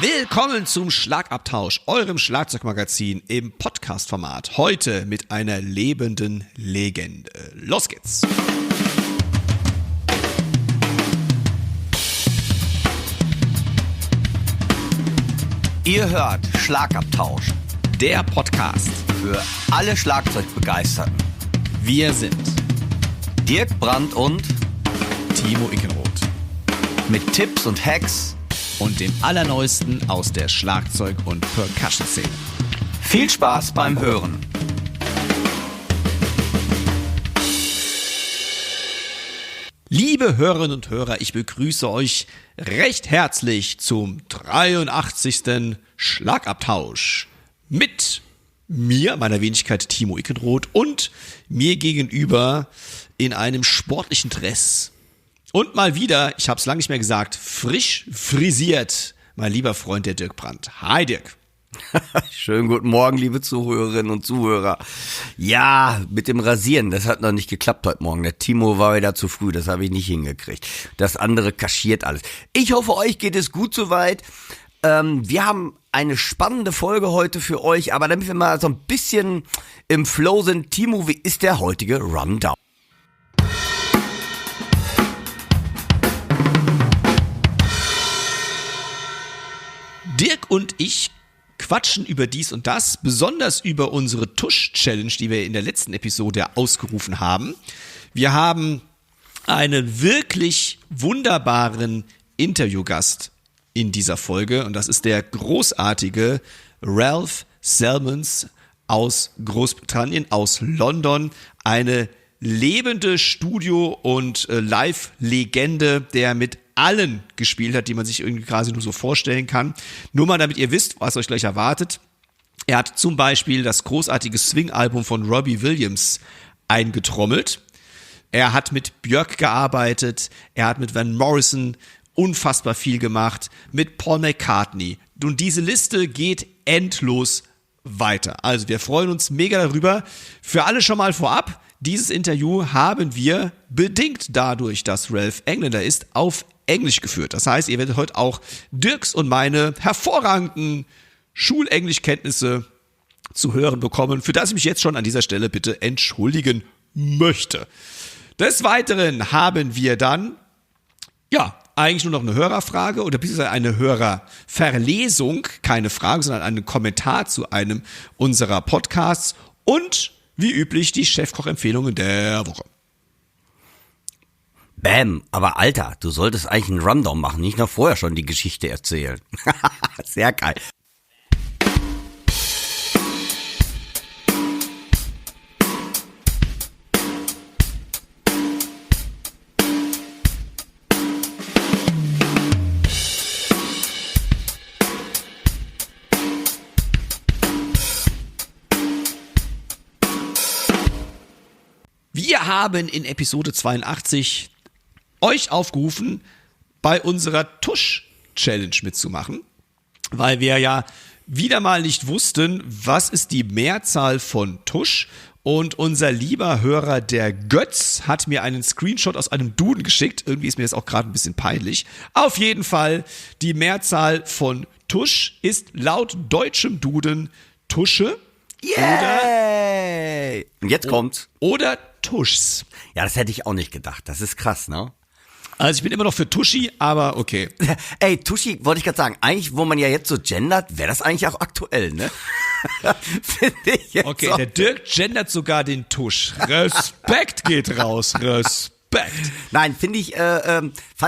Willkommen zum Schlagabtausch, eurem Schlagzeugmagazin im Podcast-Format. Heute mit einer lebenden Legende. Los geht's! Ihr hört Schlagabtausch, Der Podcast für alle Schlagzeugbegeisterten. Wir sind Dirk Brandt und Timo Ickenroth mit Tipps und Hacks und dem Allerneuesten aus der Schlagzeug- und Percussion-Szene. Viel Spaß beim Hören. Liebe Hörerinnen und Hörer, ich begrüße euch recht herzlich zum 83. Schlagabtausch mit mir, meiner Wenigkeit Timo Ickenroth, und mir gegenüber in einem sportlichen Dress. Und mal wieder, ich habe es lange nicht mehr gesagt, frisch frisiert, mein lieber Freund der Dirk Brandt. Hi Dirk. Schönen guten Morgen, liebe Zuhörerinnen und Zuhörer. Ja, mit dem Rasieren, das hat noch nicht geklappt heute Morgen. Der Timo war wieder zu früh, das habe ich nicht hingekriegt. Das andere kaschiert alles. Ich hoffe, euch geht es gut soweit. Wir haben eine spannende Folge heute für euch, aber damit wir mal so ein bisschen im Flow sind, Timo, wie ist der heutige Rundown? Dirk und ich quatschen über dies und das, besonders über unsere Tusch-Challenge, die wir in der letzten Episode ausgerufen haben. Wir haben einen wirklich wunderbaren Interviewgast in dieser Folge und das ist der großartige Ralph Salmins aus Großbritannien, aus London, eine lebende Studio- und Live-Legende, der mit allen gespielt hat, die man sich irgendwie quasi nur so vorstellen kann. Nur mal, damit ihr wisst, was euch gleich erwartet. Er hat zum Beispiel das großartige Swing-Album von Robbie Williams eingetrommelt. Er hat mit Björk gearbeitet. Er hat mit Van Morrison unfassbar viel gemacht. Mit Paul McCartney. Und diese Liste geht endlos weiter. Also wir freuen uns mega darüber. Für alle schon mal vorab, dieses Interview haben wir bedingt dadurch, dass Ralph Engländer ist, auf Englisch geführt. Das heißt, ihr werdet heute auch Dirks und meine hervorragenden Schulenglischkenntnisse zu hören bekommen, für das ich mich jetzt schon an dieser Stelle bitte entschuldigen möchte. Des Weiteren haben wir dann, eigentlich nur noch eine Hörerfrage oder beziehungsweise eine Hörerverlesung, keine Frage, sondern einen Kommentar zu einem unserer Podcasts und wie üblich die Chefkoch-Empfehlungen der Woche. Bam, aber Alter, du solltest eigentlich einen Rundown machen, nicht noch vorher schon die Geschichte erzählen. Sehr geil. Wir haben in Episode 82 euch aufgerufen, bei unserer Tusch-Challenge mitzumachen, weil wir ja wieder mal nicht wussten, was ist die Mehrzahl von Tusch, und unser lieber Hörer, der Götz, hat mir einen Screenshot aus einem Duden geschickt. Irgendwie ist mir das auch gerade ein bisschen peinlich. Auf jeden Fall, die Mehrzahl von Tusch ist laut deutschem Duden Tusche. Yay! Und jetzt kommt's. Oder Tuschs. Ja, das hätte ich auch nicht gedacht. Das ist krass, ne? Also ich bin immer noch für Tuschi, aber okay. Ey, Tuschi, wollte ich gerade sagen, eigentlich, wo man ja jetzt so gendert, wäre das eigentlich auch aktuell, ne? Finde ich jetzt Okay, so. der Dirk gendert sogar den Tusch. Respekt geht raus, Respekt. Nein, fand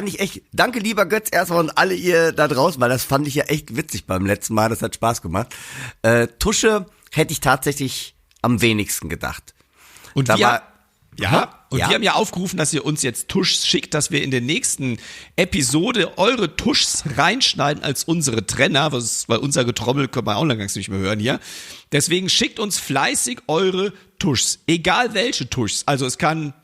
ich echt, danke lieber Götz erstmal und alle ihr da draußen, weil das fand ich ja echt witzig beim letzten Mal, das hat Spaß gemacht. Tusche hätte ich tatsächlich am wenigsten gedacht. Und Da wir, war- wir haben ja aufgerufen, dass ihr uns jetzt Tuschs schickt, dass wir in der nächsten Episode eure Tuschs reinschneiden als unsere Trenner, weil unser Getrommel können wir auch lang nicht mehr hören hier. Deswegen schickt uns fleißig eure Tuschs, egal welche Tuschs. Also es kann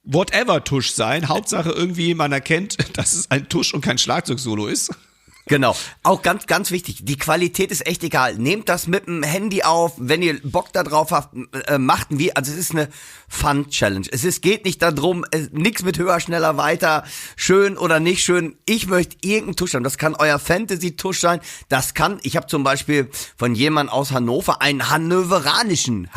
whatever Tusch sein, Hauptsache irgendwie man erkennt, dass es ein Tusch und kein Schlagzeugsolo ist. Genau. Auch ganz, ganz wichtig. Die Qualität ist echt egal. Nehmt das mit dem Handy auf. Wenn ihr Bock da drauf habt, macht wir. Also es ist eine Fun-Challenge. Geht nicht darum, nichts mit höher, schneller, weiter, schön oder nicht schön. Ich möchte irgendeinen Tusch haben. Das kann euer Fantasy-Tusch sein. Ich habe zum Beispiel von jemandem aus Hannover einen hannoveranischen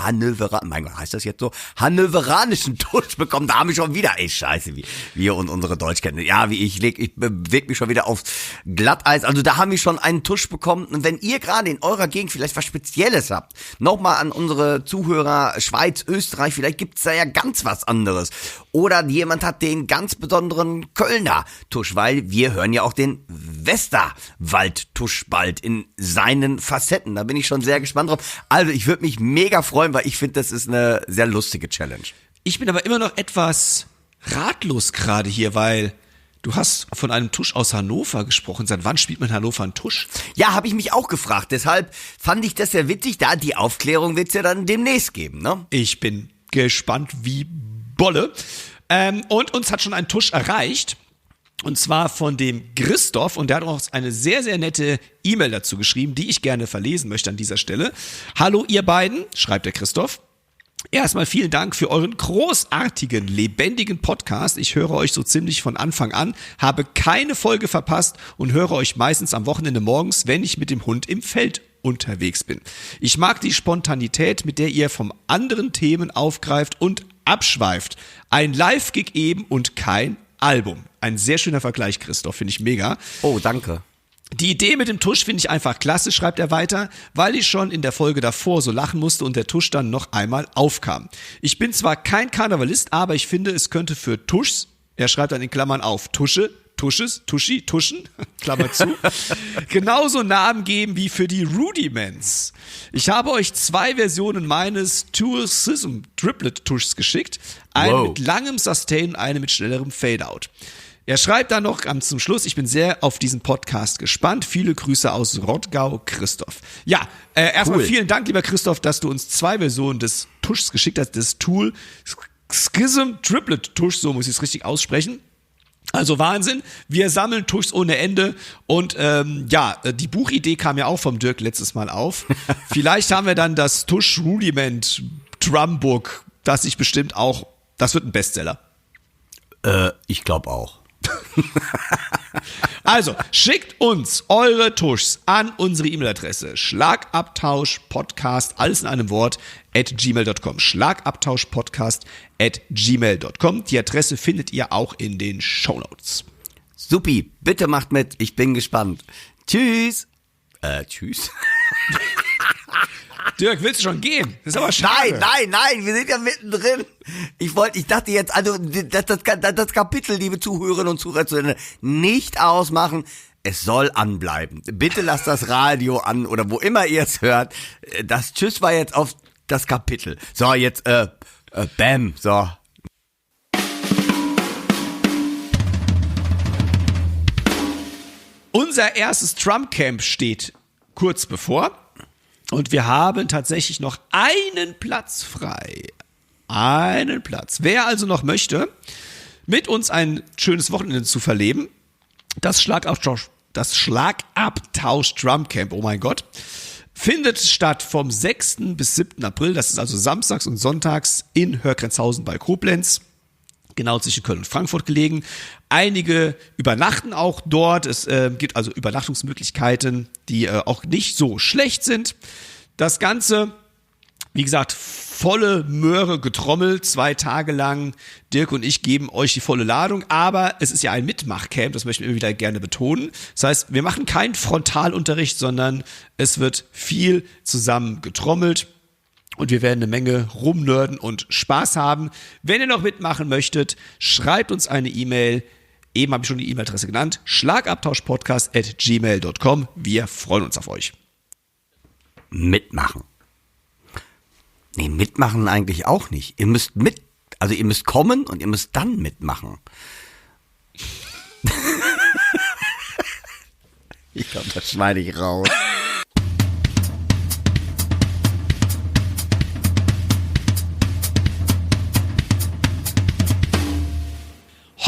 Tusch bekommen. Da haben wir schon wieder, scheiße, wie wir und unsere Deutschkenntnisse. Ja, ich bewege mich schon wieder aufs Glatteis. Also da haben wir schon einen Tusch bekommen. Und wenn ihr gerade in eurer Gegend vielleicht was Spezielles habt, nochmal an unsere Zuhörer Schweiz, Österreich, vielleicht gibt's da ja ganz was anderes. Oder jemand hat den ganz besonderen Kölner Tusch, weil wir hören ja auch den Westerwald-Tusch bald in seinen Facetten. Da bin ich schon sehr gespannt drauf. Also ich würde mich mega freuen, weil ich finde, das ist eine sehr lustige Challenge. Ich bin aber immer noch etwas ratlos gerade hier, weil du hast von einem Tusch aus Hannover gesprochen. Seit wann spielt man in Hannover einen Tusch? Ja, habe ich mich auch gefragt. Deshalb fand ich das sehr witzig. Da die Aufklärung wird's ja dann demnächst geben, ne? Ich bin gespannt wie Bolle. Und uns hat schon ein Tusch erreicht. Und zwar von dem Christoph. Und der hat auch eine sehr, sehr nette E-Mail dazu geschrieben, die ich gerne verlesen möchte an dieser Stelle. Hallo ihr beiden, schreibt der Christoph. Erstmal vielen Dank für euren großartigen, lebendigen Podcast. Ich höre euch so ziemlich von Anfang an, habe keine Folge verpasst und höre euch meistens am Wochenende morgens, wenn ich mit dem Hund im Feld unterwegs bin. Ich mag die Spontanität, mit der ihr vom anderen Themen aufgreift und abschweift. Ein Live-Gig eben und kein Album. Ein sehr schöner Vergleich, Christoph, finde ich mega. Oh, danke. Die Idee mit dem Tusch finde ich einfach klasse, schreibt er weiter, weil ich schon in der Folge davor so lachen musste und der Tusch dann noch einmal aufkam. Ich bin zwar kein Karnevalist, aber ich finde, es könnte für Tuschs, er schreibt dann in Klammern auf, Tusche, Tusches, Tuschi, Tuschen, Klammer zu, genauso Namen geben wie für die Rudiments. Ich habe euch 2 Versionen meines Tourism Triplet Tuschs geschickt, eine mit langem Sustain und eine mit schnellerem Fadeout. Er schreibt dann noch zum Schluss, ich bin sehr auf diesen Podcast gespannt. Viele Grüße aus Rottgau, Christoph. Ja, erstmal vielen Dank, lieber Christoph, dass du uns 2 Versionen des Tuschs geschickt hast, des Tool Schism Triplet Tusch, so muss ich es richtig aussprechen. Also Wahnsinn, wir sammeln Tuschs ohne Ende und die Buchidee kam ja auch vom Dirk letztes Mal auf. Vielleicht haben wir dann das Tusch Rudiment Drumbook, das ich bestimmt auch, das wird ein Bestseller. Ich glaube auch. Also, schickt uns eure Tuschs an unsere E-Mail-Adresse schlagabtauschpodcast, alles in einem Wort, @gmail.com. schlagabtauschpodcast@gmail.com. Die Adresse findet ihr auch in den Shownotes. Supi, bitte macht mit, ich bin gespannt. Tschüss. Tschüss. Dirk, willst du schon gehen? Das ist aber schade. Nein, wir sind ja mittendrin. Ich dachte jetzt, also das Kapitel, liebe Zuhörerinnen und Zuhörer, zu Ende nicht ausmachen. Es soll anbleiben. Bitte lasst das Radio an oder wo immer ihr es hört. Das Tschüss war jetzt auf das Kapitel. So, jetzt, bam, so. Unser erstes Trump-Camp steht kurz bevor. Und wir haben tatsächlich noch einen Platz frei. Einen Platz. Wer also noch möchte, mit uns ein schönes Wochenende zu verleben, das Schlagabtausch Drum Camp, oh mein Gott, findet statt vom 6. bis 7. April. Das ist also samstags und sonntags in Hörgrenzhausen bei Koblenz. Genau zwischen Köln und Frankfurt gelegen. Einige übernachten auch dort. Es gibt also Übernachtungsmöglichkeiten, die auch nicht so schlecht sind. Das Ganze, wie gesagt, volle Möhre getrommelt, 2 Tage lang. Dirk und ich geben euch die volle Ladung, aber es ist ja ein Mitmachcamp, das möchten wir immer wieder gerne betonen. Das heißt, wir machen keinen Frontalunterricht, sondern es wird viel zusammen getrommelt. Und wir werden eine Menge rumnörden und Spaß haben. Wenn ihr noch mitmachen möchtet, schreibt uns eine E-Mail. Eben habe ich schon die E-Mail-Adresse genannt. schlagabtauschpodcast@gmail.com. Wir freuen uns auf euch. Mitmachen. Nee, mitmachen eigentlich auch nicht. Ihr müsst ihr müsst kommen und ihr müsst dann mitmachen. Ich glaube, das schneide ich raus.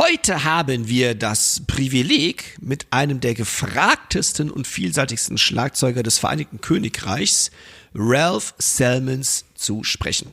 Heute haben wir das Privileg, mit einem der gefragtesten und vielseitigsten Schlagzeuger des Vereinigten Königreichs, Ralph Salmins, zu sprechen.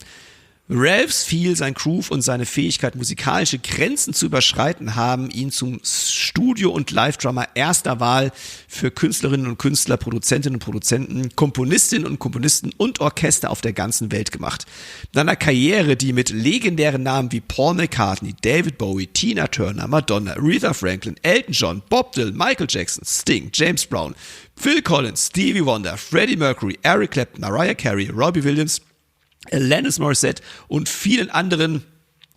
Ralphs Feel, sein Groove und seine Fähigkeit, musikalische Grenzen zu überschreiten, haben ihn zum Studio- und Live-Drummer erster Wahl für Künstlerinnen und Künstler, Produzentinnen und Produzenten, Komponistinnen und Komponisten und Orchester auf der ganzen Welt gemacht. In einer Karriere, die mit legendären Namen wie Paul McCartney, David Bowie, Tina Turner, Madonna, Aretha Franklin, Elton John, Bob Dylan, Michael Jackson, Sting, James Brown, Phil Collins, Stevie Wonder, Freddie Mercury, Eric Clapton, Mariah Carey, Robbie Williams, Alanis Morissette und vielen anderen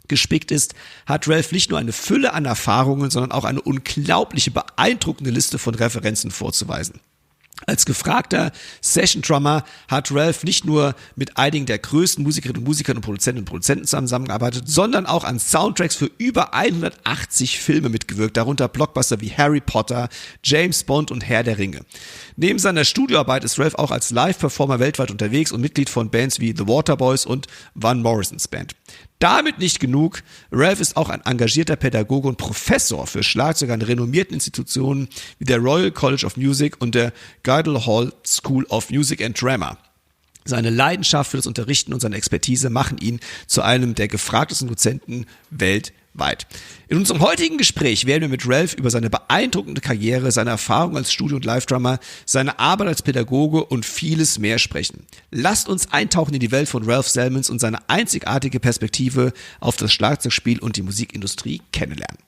gespickt ist, hat Ralph nicht nur eine Fülle an Erfahrungen, sondern auch eine unglaubliche, beeindruckende Liste von Referenzen vorzuweisen. Als gefragter Session-Drummer hat Ralph nicht nur mit einigen der größten Musikerinnen und Musikern und Produzentinnen und Produzenten zusammengearbeitet, sondern auch an Soundtracks für über 180 Filme mitgewirkt, darunter Blockbuster wie Harry Potter, James Bond und Herr der Ringe. Neben seiner Studioarbeit ist Ralph auch als Live-Performer weltweit unterwegs und Mitglied von Bands wie The Waterboys und Van Morrison's Band. Damit nicht genug. Ralph ist auch ein engagierter Pädagoge und Professor für Schlagzeug an renommierten Institutionen wie der Royal College of Music und der Guildhall School of Music and Drama. Seine Leidenschaft für das Unterrichten und seine Expertise machen ihn zu einem der gefragtesten Dozenten weltweit. In unserem heutigen Gespräch werden wir mit Ralph über seine beeindruckende Karriere, seine Erfahrung als Studio- und Live-Drummer, seine Arbeit als Pädagoge und vieles mehr sprechen. Lasst uns eintauchen in die Welt von Ralph Salmins und seine einzigartige Perspektive auf das Schlagzeugspiel und die Musikindustrie kennenlernen.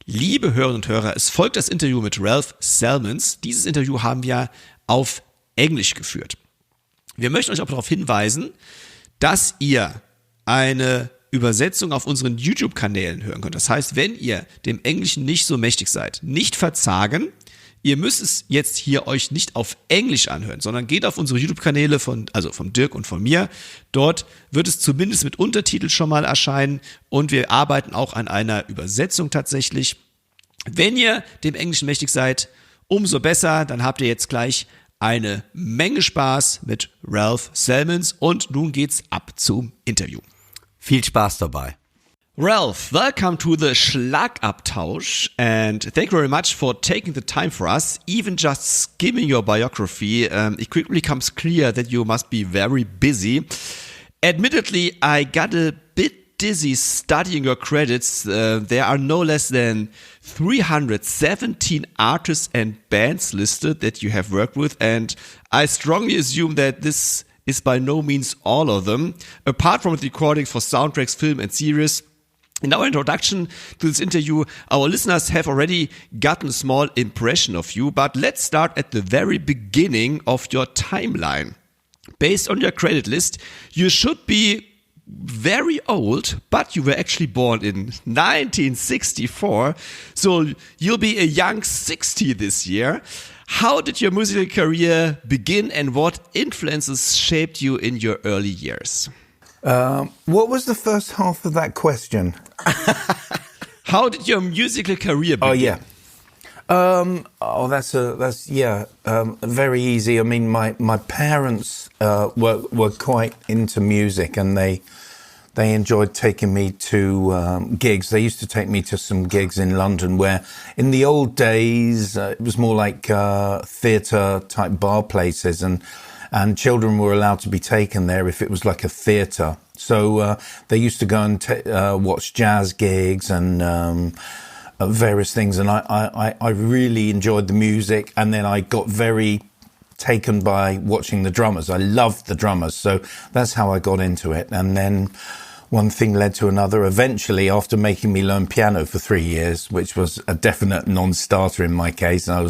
Liebe Hörerinnen und Hörer, es folgt das Interview mit Ralph Salmins. Dieses Interview haben wir auf Englisch geführt. Wir möchten euch auch darauf hinweisen, dass ihr eine Übersetzung auf unseren YouTube-Kanälen hören könnt. Das heißt, wenn ihr dem Englischen nicht so mächtig seid, nicht verzagen. Ihr müsst es jetzt hier euch nicht auf Englisch anhören, sondern geht auf unsere YouTube-Kanäle von Dirk und von mir. Dort wird es zumindest mit Untertitel schon mal erscheinen und wir arbeiten auch an einer Übersetzung tatsächlich. Wenn ihr dem Englischen mächtig seid, umso besser, dann habt ihr jetzt gleich eine Menge Spaß mit Ralph Salmins und nun geht's ab zum Interview. Viel Spaß dabei. Ralph, welcome to the Schlagabtausch and thank you very much for taking the time for us. Even just skimming your biography, it quickly becomes clear that you must be very busy. Admittedly, I got a bit dizzy studying your credits. There are no less than 317 artists and bands listed that you have worked with, and I strongly assume that this is by no means all of them. Apart from the recording for soundtracks, film and series, in our introduction to this interview, our listeners have already gotten a small impression of you, but let's start at the very beginning of your timeline. Based on your credit list, you should be very old, but you were actually born in 1964, so you'll be a young 60 this year. How did your musical career begin and what influences shaped you in your early years? What was the first half of that question? How did your musical career begin? That's very easy. I mean, my parents were quite into music, and they enjoyed taking me to gigs. They used to take me to some gigs in London where, in the old days, it was more like theatre type bar places, and children were allowed to be taken there if it was like a theatre. So they used to go and watch jazz gigs and various things, and I really enjoyed the music, and then I got very taken by watching the drummers. I loved the drummers, so that's how I got into it. And then one thing led to another. Eventually, after making me learn piano for 3 years, which was a definite non-starter in my case, and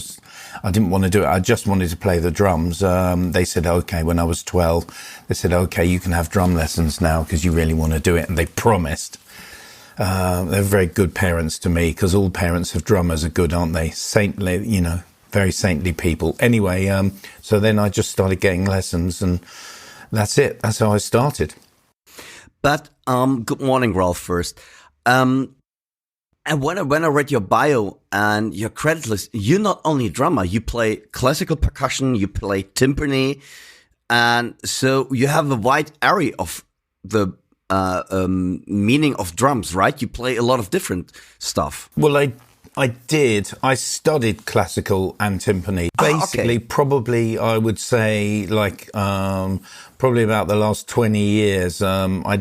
I didn't want to do it. I just wanted to play the drums. They said, okay, when I was 12, they said, okay, you can have drum lessons now because you really want to do it. And they promised. They're very good parents to me, because all parents of drummers are good, aren't they? Saintly, very saintly people. Anyway, so then I just started getting lessons, and that's it. That's how I started. But good morning, Ralph, first. And when I read your bio and your credit list, you're not only a drummer, you play classical percussion, you play timpani, and so you have a wide array of the meaning of drums, right? You play a lot of different stuff. Well, I did. I studied classical and timpani. Basically, probably I would say like probably about the last 20 years. I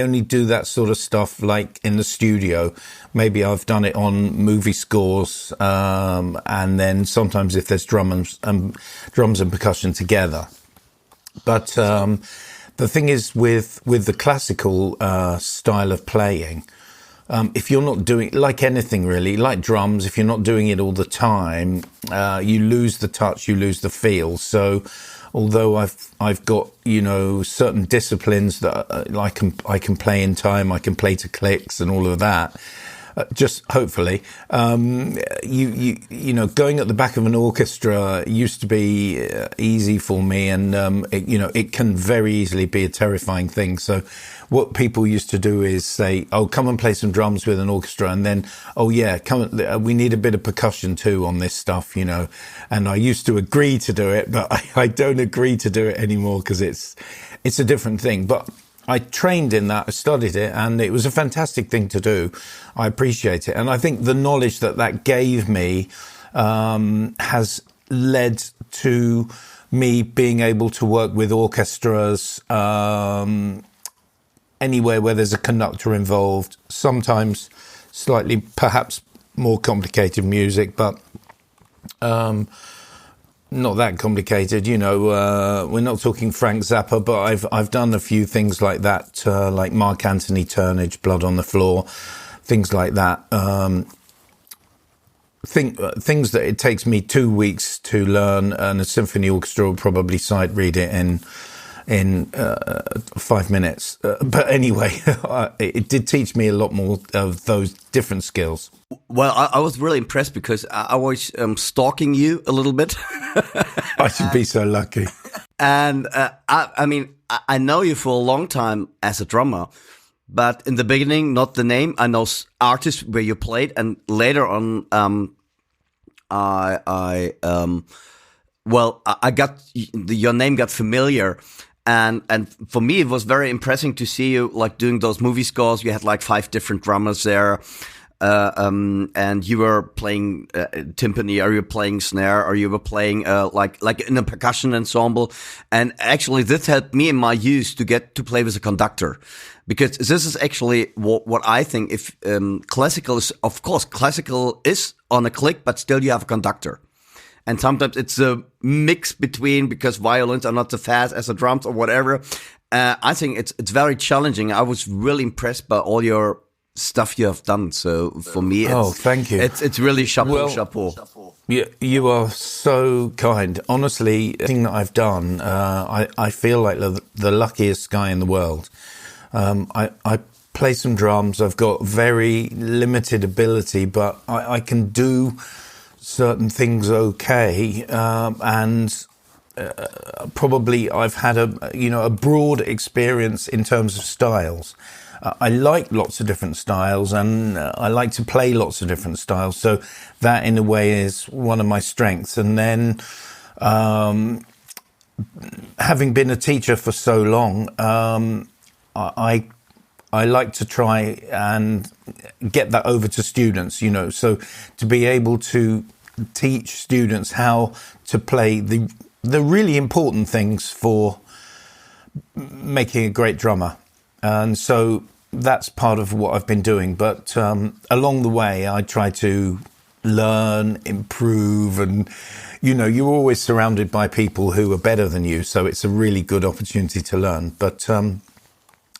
only do that sort of stuff like in the studio. Maybe I've done it on movie scores, and then sometimes if there's drums and percussion together. But the thing is with the classical style of playing, if you're not doing, like anything really, like drums, if you're not doing it all the time, you lose the touch, you lose the feel. So although I've got, certain disciplines that I can play in time, I can play to clicks and all of that, just hopefully, going at the back of an orchestra used to be easy for me, and it can very easily be a terrifying thing. So what people used to do is say, "Oh, come and play some drums with an orchestra," and then, "Oh yeah, we need a bit of percussion too on this stuff," And I used to agree to do it, but I don't agree to do it anymore because it's a different thing. But I trained in that, I studied it, and it was a fantastic thing to do. I appreciate it. And I think the knowledge that gave me has led to me being able to work with orchestras anywhere where there's a conductor involved, sometimes slightly perhaps more complicated music, but not that complicated, we're not talking Frank Zappa, but I've done a few things like that, like Mark Anthony Turnage, Blood on the Floor, things like that. Things that it takes me 2 weeks to learn, and a symphony orchestra will probably sight read it in 5 minutes. But anyway, it did teach me a lot more of those different skills. Well, I was really impressed because I was stalking you a little bit. I should be so lucky. And I know you for a long time as a drummer, but in the beginning, not the name. I know artists where you played, and later on, I got your name got familiar. And for me, it was very impressive to see you like doing those movie scores. You had like 5 different drummers there. And you were playing timpani, or you were playing snare, or you were playing like in a percussion ensemble. And actually, this helped me in my youth to get to play with a conductor, because this is actually what I think. If classical is, of course, classical is on a click, but still you have a conductor. And sometimes it's a mix between, because violins are not so fast as the drums or whatever. I think it's very challenging. I was really impressed by all your stuff you have done. So for me, thank you. It's really chapeau. You are so kind. Honestly, the thing that I've done, I feel like the luckiest guy in the world. I play some drums. I've got very limited ability, but I can do certain things okay, and probably I've had a broad experience in terms of styles. I like lots of different styles, and I like to play lots of different styles. So that, in a way, is one of my strengths. And then, having been a teacher for so long, I like to try and get that over to students. So to be able to teach students how to play the really important things for making a great drummer. And so that's part of what I've been doing. But along the way, I try to learn, improve, and, you're always surrounded by people who are better than you. So it's a really good opportunity to learn. But,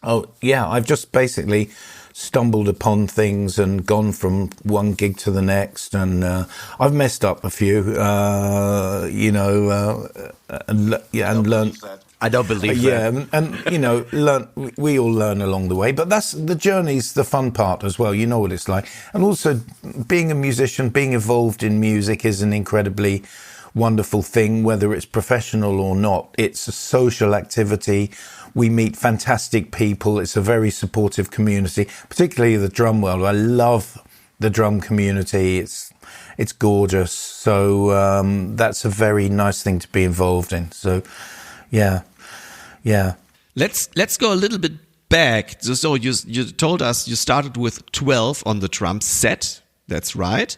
I've just basically stumbled upon things and gone from one gig to the next. And I've messed up a few, and learned. I don't believe that. Yeah, and we all learn along the way, but the journey's the fun part as well. You know what it's like. And also, being a musician, being involved in music is an incredibly wonderful thing, whether it's professional or not. It's a social activity. We meet fantastic people. It's a very supportive community, particularly the drum world. I love the drum community. It's gorgeous. So that's a very nice thing to be involved in. So, yeah. Let's go a little bit back. So you told us you started with 12 on the drum set. That's right.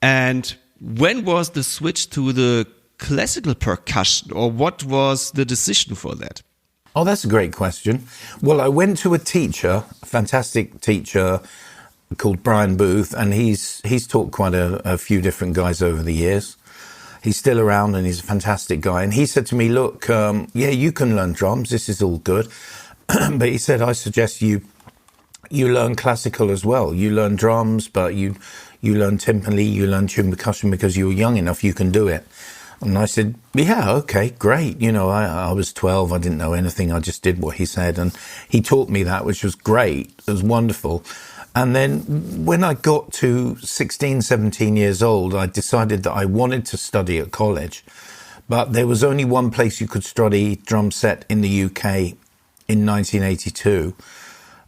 And when was the switch to the classical percussion, or what was the decision for that? Oh, that's a great question. Well, I went to a teacher, a fantastic teacher called Brian Booth, and he's taught quite a few different guys over the years. He's still around and he's a fantastic guy. And he said to me, look, you can learn drums. This is all good. But he said, I suggest you learn classical as well. You learn drums, but you learn timpani, you learn tune percussion because you're young enough, you can do it. And I said, yeah, okay, great. I was 12. I didn't know anything. I just did what he said. And he taught me that, which was great. It was wonderful. And then when I got to 16, 17 years old, I decided that I wanted to study at college. But there was only one place you could study drum set in the UK in 1982.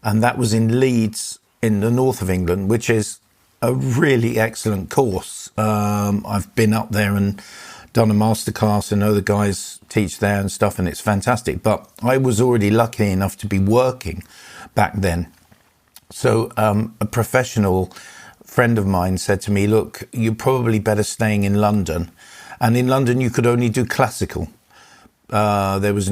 And that was in Leeds in the north of England, which is a really excellent course. I've been up there and done a masterclass. I know the guys teach there and stuff, and it's fantastic. But I was already lucky enough to be working back then. So a professional friend of mine said to me, look, you're probably better staying in London. And in London, you could only do classical. There was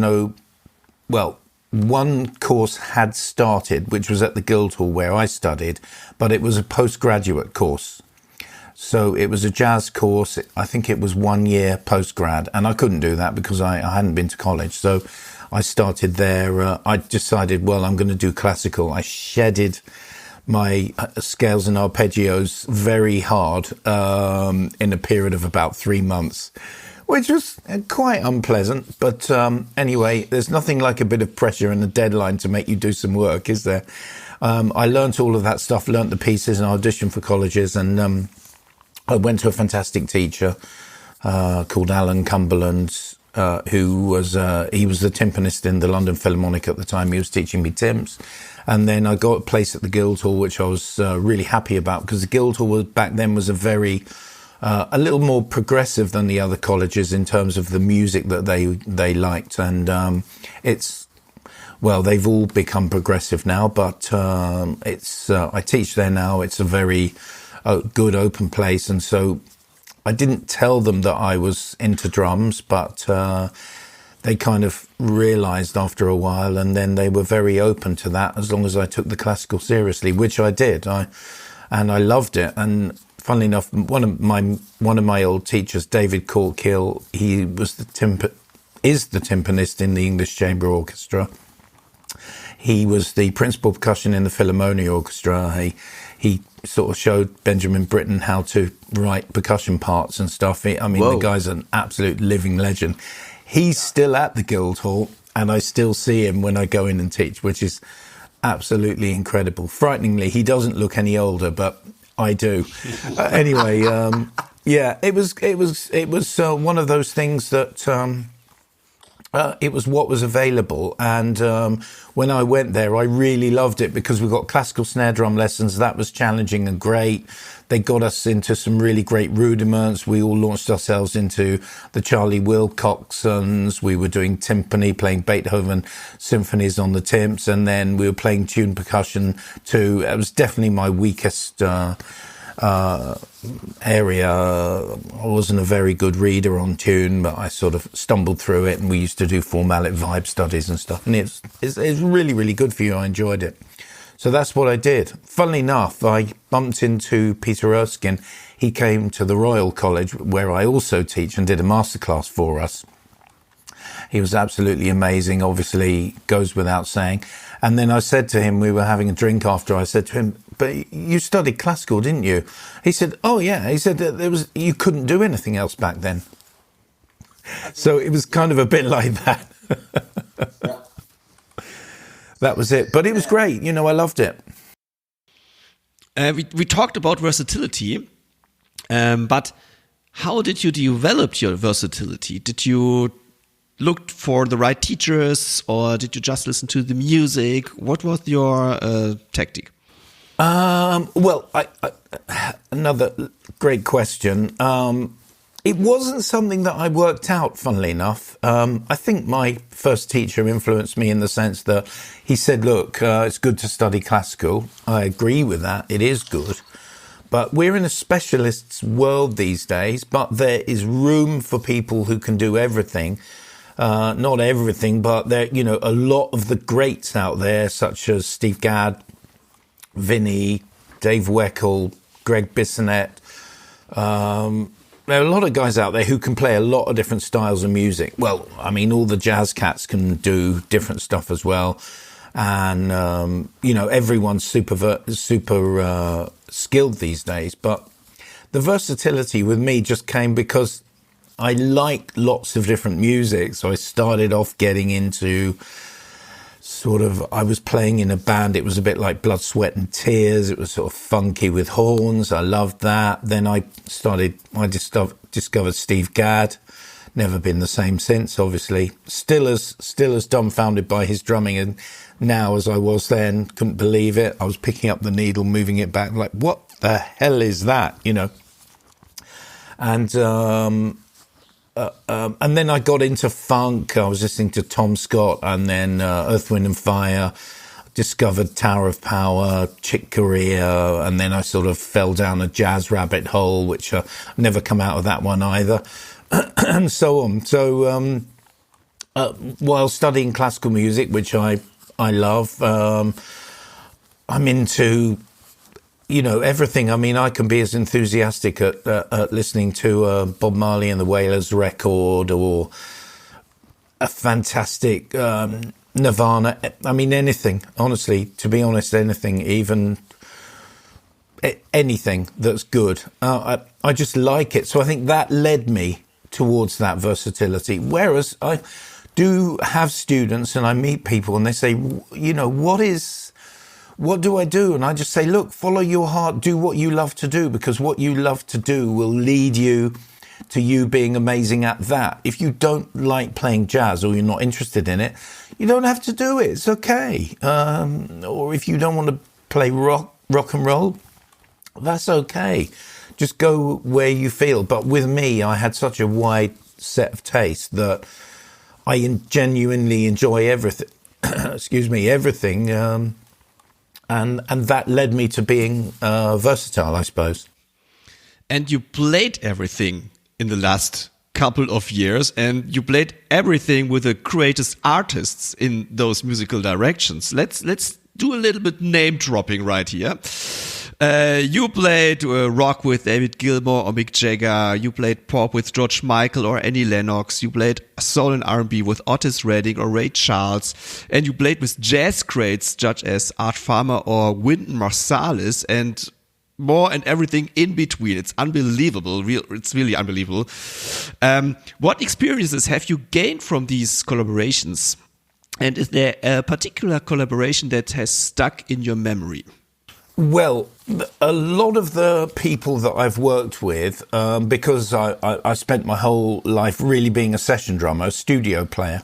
one course had started, which was at the Guildhall where I studied, but it was a postgraduate course. So it was a jazz course. I think it was 1 year postgrad, and I couldn't do that because I hadn't been to college. So I started there. I decided, well, I'm going to do classical. I shedded my scales and arpeggios very hard in a period of about 3 months, which was quite unpleasant. But anyway, there's nothing like a bit of pressure and a deadline to make you do some work, is there? I learnt all of that stuff, learnt the pieces and auditioned for colleges, and I went to a fantastic teacher called Alan Cumberland, who was he was the timpanist in the London Philharmonic at the time. He was teaching me timps. And then I got a place at the Guildhall, which I was really happy about, because the Guildhall back then was a little more progressive than the other colleges in terms of the music that they liked. And they've all become progressive now, but I teach there now. It's a very good open place. And so I didn't tell them that I was into drums, but they kind of realized after a while, and then they were very open to that as long as I took the classical seriously, which I did. And I loved it. And funnily enough, one of my old teachers, David Corkill, he was is the timpanist in the English Chamber Orchestra. He was the principal percussion in the Philharmonia Orchestra. He sort of showed Benjamin Britten how to write percussion parts and stuff. The guy's an absolute living legend. He's still at the Guildhall, and I still see him when I go in and teach, which is absolutely incredible. Frighteningly, he doesn't look any older, but I do. Anyway, it was one of those things that it was what was available. And when I went there, I really loved it because we got classical snare drum lessons. That was challenging and great. They got us into some really great rudiments. We all launched ourselves into the Charley Wilcoxons. We were doing timpani, playing Beethoven symphonies on the timps, and then we were playing tune percussion too. It was definitely my weakest area. I wasn't a very good reader on tune, but I sort of stumbled through it, and we used to do formality vibe studies and stuff, and it's really, really good for you. I enjoyed it. So that's what I did. Funnily enough, I bumped into Peter Erskine. He came to the Royal College, where I also teach, and did a masterclass for us. He was absolutely amazing, obviously, goes without saying. And then I said to him, we were having a drink after, I said to him, but you studied classical, didn't you? He said, oh yeah. He said that you couldn't do anything else back then. So it was kind of a bit like that. That was it. But it was great. I loved it. We talked about versatility, but how did you develop your versatility? Did you look for the right teachers, or did you just listen to the music? What was your tactic? Another great question. It wasn't something that I worked out, funnily enough. I think my first teacher influenced me in the sense that he said, look, it's good to study classical. I agree with that. It is good. But we're in a specialist's world these days, but there is room for people who can do everything. Not everything, but there, you know, a lot of the greats out there, such as Steve Gadd, Vinny, Dave Weckl, Greg Bissonette, there are a lot of guys out there who can play a lot of different styles of music. Well, I mean, all the jazz cats can do different stuff as well. And, you know, everyone's super skilled these days. But the versatility with me just came because I like lots of different music. So I started off getting into I was playing in a band. It was a bit like Blood, Sweat and Tears. It was sort of funky with horns. I loved that. Then I discovered Steve Gadd. Never been the same since, obviously. Still as dumbfounded by his drumming and now as I was then. Couldn't believe it. I was picking up the needle, moving it back, like, what the hell is that? You know? And then I got into funk. I was listening to Tom Scott and then Earth, Wind and Fire, discovered Tower of Power, Chick Corea, and then I sort of fell down a jazz rabbit hole, which I've never come out of that one either, and so on. So while studying classical music, which I love, I'm into, you know, everything. I mean, I can be as enthusiastic at listening to Bob Marley and the Wailers record or a fantastic Nirvana. I mean, anything, honestly, to be honest, anything, even anything that's good. I just like it. So I think that led me towards that versatility. Whereas I do have students and I meet people and they say, you know, what do I do? And I just say, look, follow your heart, do what you love to do, because what you love to do will lead you to you being amazing at that. If you don't like playing jazz or you're not interested in it, you don't have to do it. It's okay. Or if you don't want to play rock and roll, that's okay. Just go where you feel. But with me, I had such a wide set of tastes that I genuinely enjoy everything. Excuse me, everything. And that led me to being versatile, I suppose. And you played everything in the last couple of years, and you played everything with the greatest artists in those musical directions. Let's do a little bit name dropping right here. You played rock with David Gilmour or Mick Jagger. You played pop with George Michael or Annie Lennox. You played soul and R&B with Otis Redding or Ray Charles. And you played with jazz greats such as Art Farmer or Wynton Marsalis and more and everything in between. It's unbelievable. It's really unbelievable. What experiences have you gained from these collaborations? And is there a particular collaboration that has stuck in your memory? Well, a lot of the people that I've worked with, because I spent my whole life really being a session drummer, a studio player,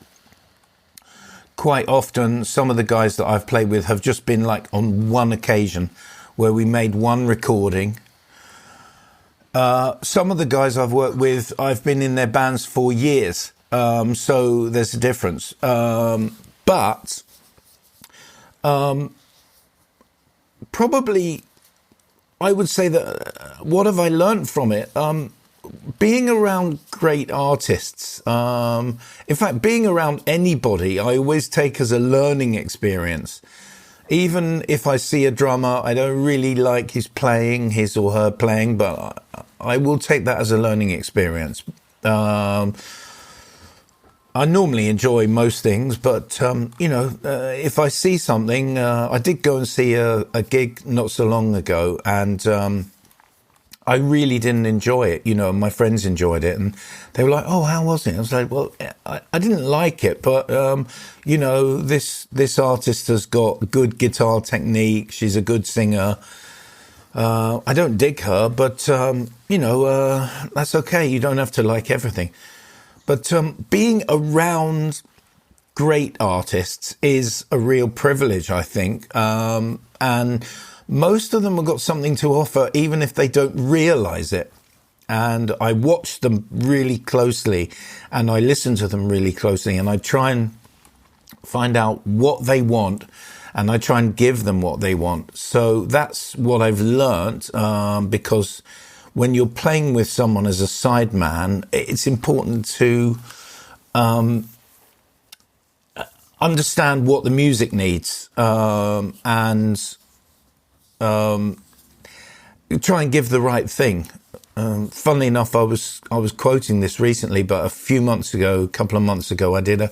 quite often some of the guys that I've played with have just been like on one occasion where we made one recording. Some of the guys I've worked with, I've been in their bands for years, so there's a difference. But probably, I would say that what have I learned from it? Being around great artists, in fact, being around anybody, I always take as a learning experience. Even if I see a drummer, I don't really like his or her playing, but I will take that as a learning experience. I normally enjoy most things, but, if I see something, I did go and see a gig not so long ago, and I really didn't enjoy it. My friends enjoyed it, and they were like, oh, how was it? I was like, well, I didn't like it, but, this artist has got good guitar technique. She's a good singer. I don't dig her, but, that's okay. You don't have to like everything. But being around great artists is a real privilege, I think. And most of them have got something to offer, even if they don't realize it. and I watch them really closely, and I listen to them really closely, and I try and find out what they want, and I try and give them what they want. So that's what I've learnt, because when you're playing with someone as a sideman, it's important to understand what the music needs, and try and give the right thing. Funnily enough, I was quoting this recently, but a couple of months ago, I did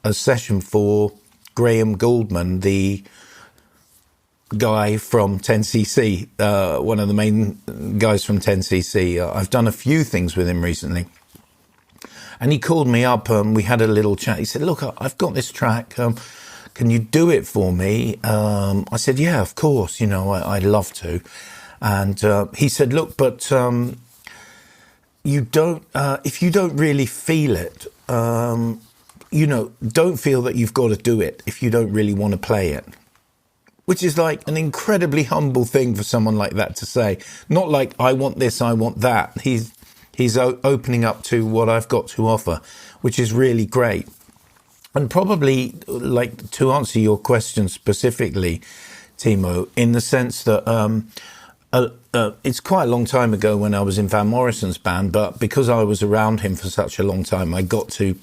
a session for Graham Gouldman, the guy from 10cc, one of the main guys from 10cc. I've done a few things with him recently. And he called me up, we had a little chat. He said, look, I've got this track. Can you do it for me? I said, yeah, of course. I'd love to. And he said, look, but you don't, if you don't really feel it, don't feel that you've got to do it if you don't really want to play it. Which is like an incredibly humble thing for someone like that to say. Not like, I want this, I want that. He's opening up to what I've got to offer, which is really great. And probably, like, to answer your question specifically, Timo, in the sense that it's quite a long time ago when I was in Van Morrison's band, but because I was around him for such a long time, I got to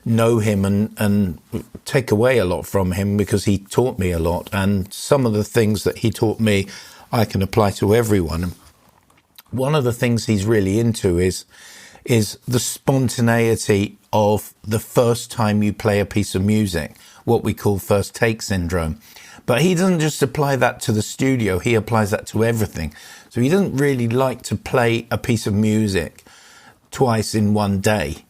know him and take away a lot from him, because he taught me a lot. And some of the things that he taught me, I can apply to everyone. One of the things he's really into is the spontaneity of the first time you play a piece of music, what we call first take syndrome. But he doesn't just apply that to the studio, he applies that to everything. So he doesn't really like to play a piece of music twice in one day,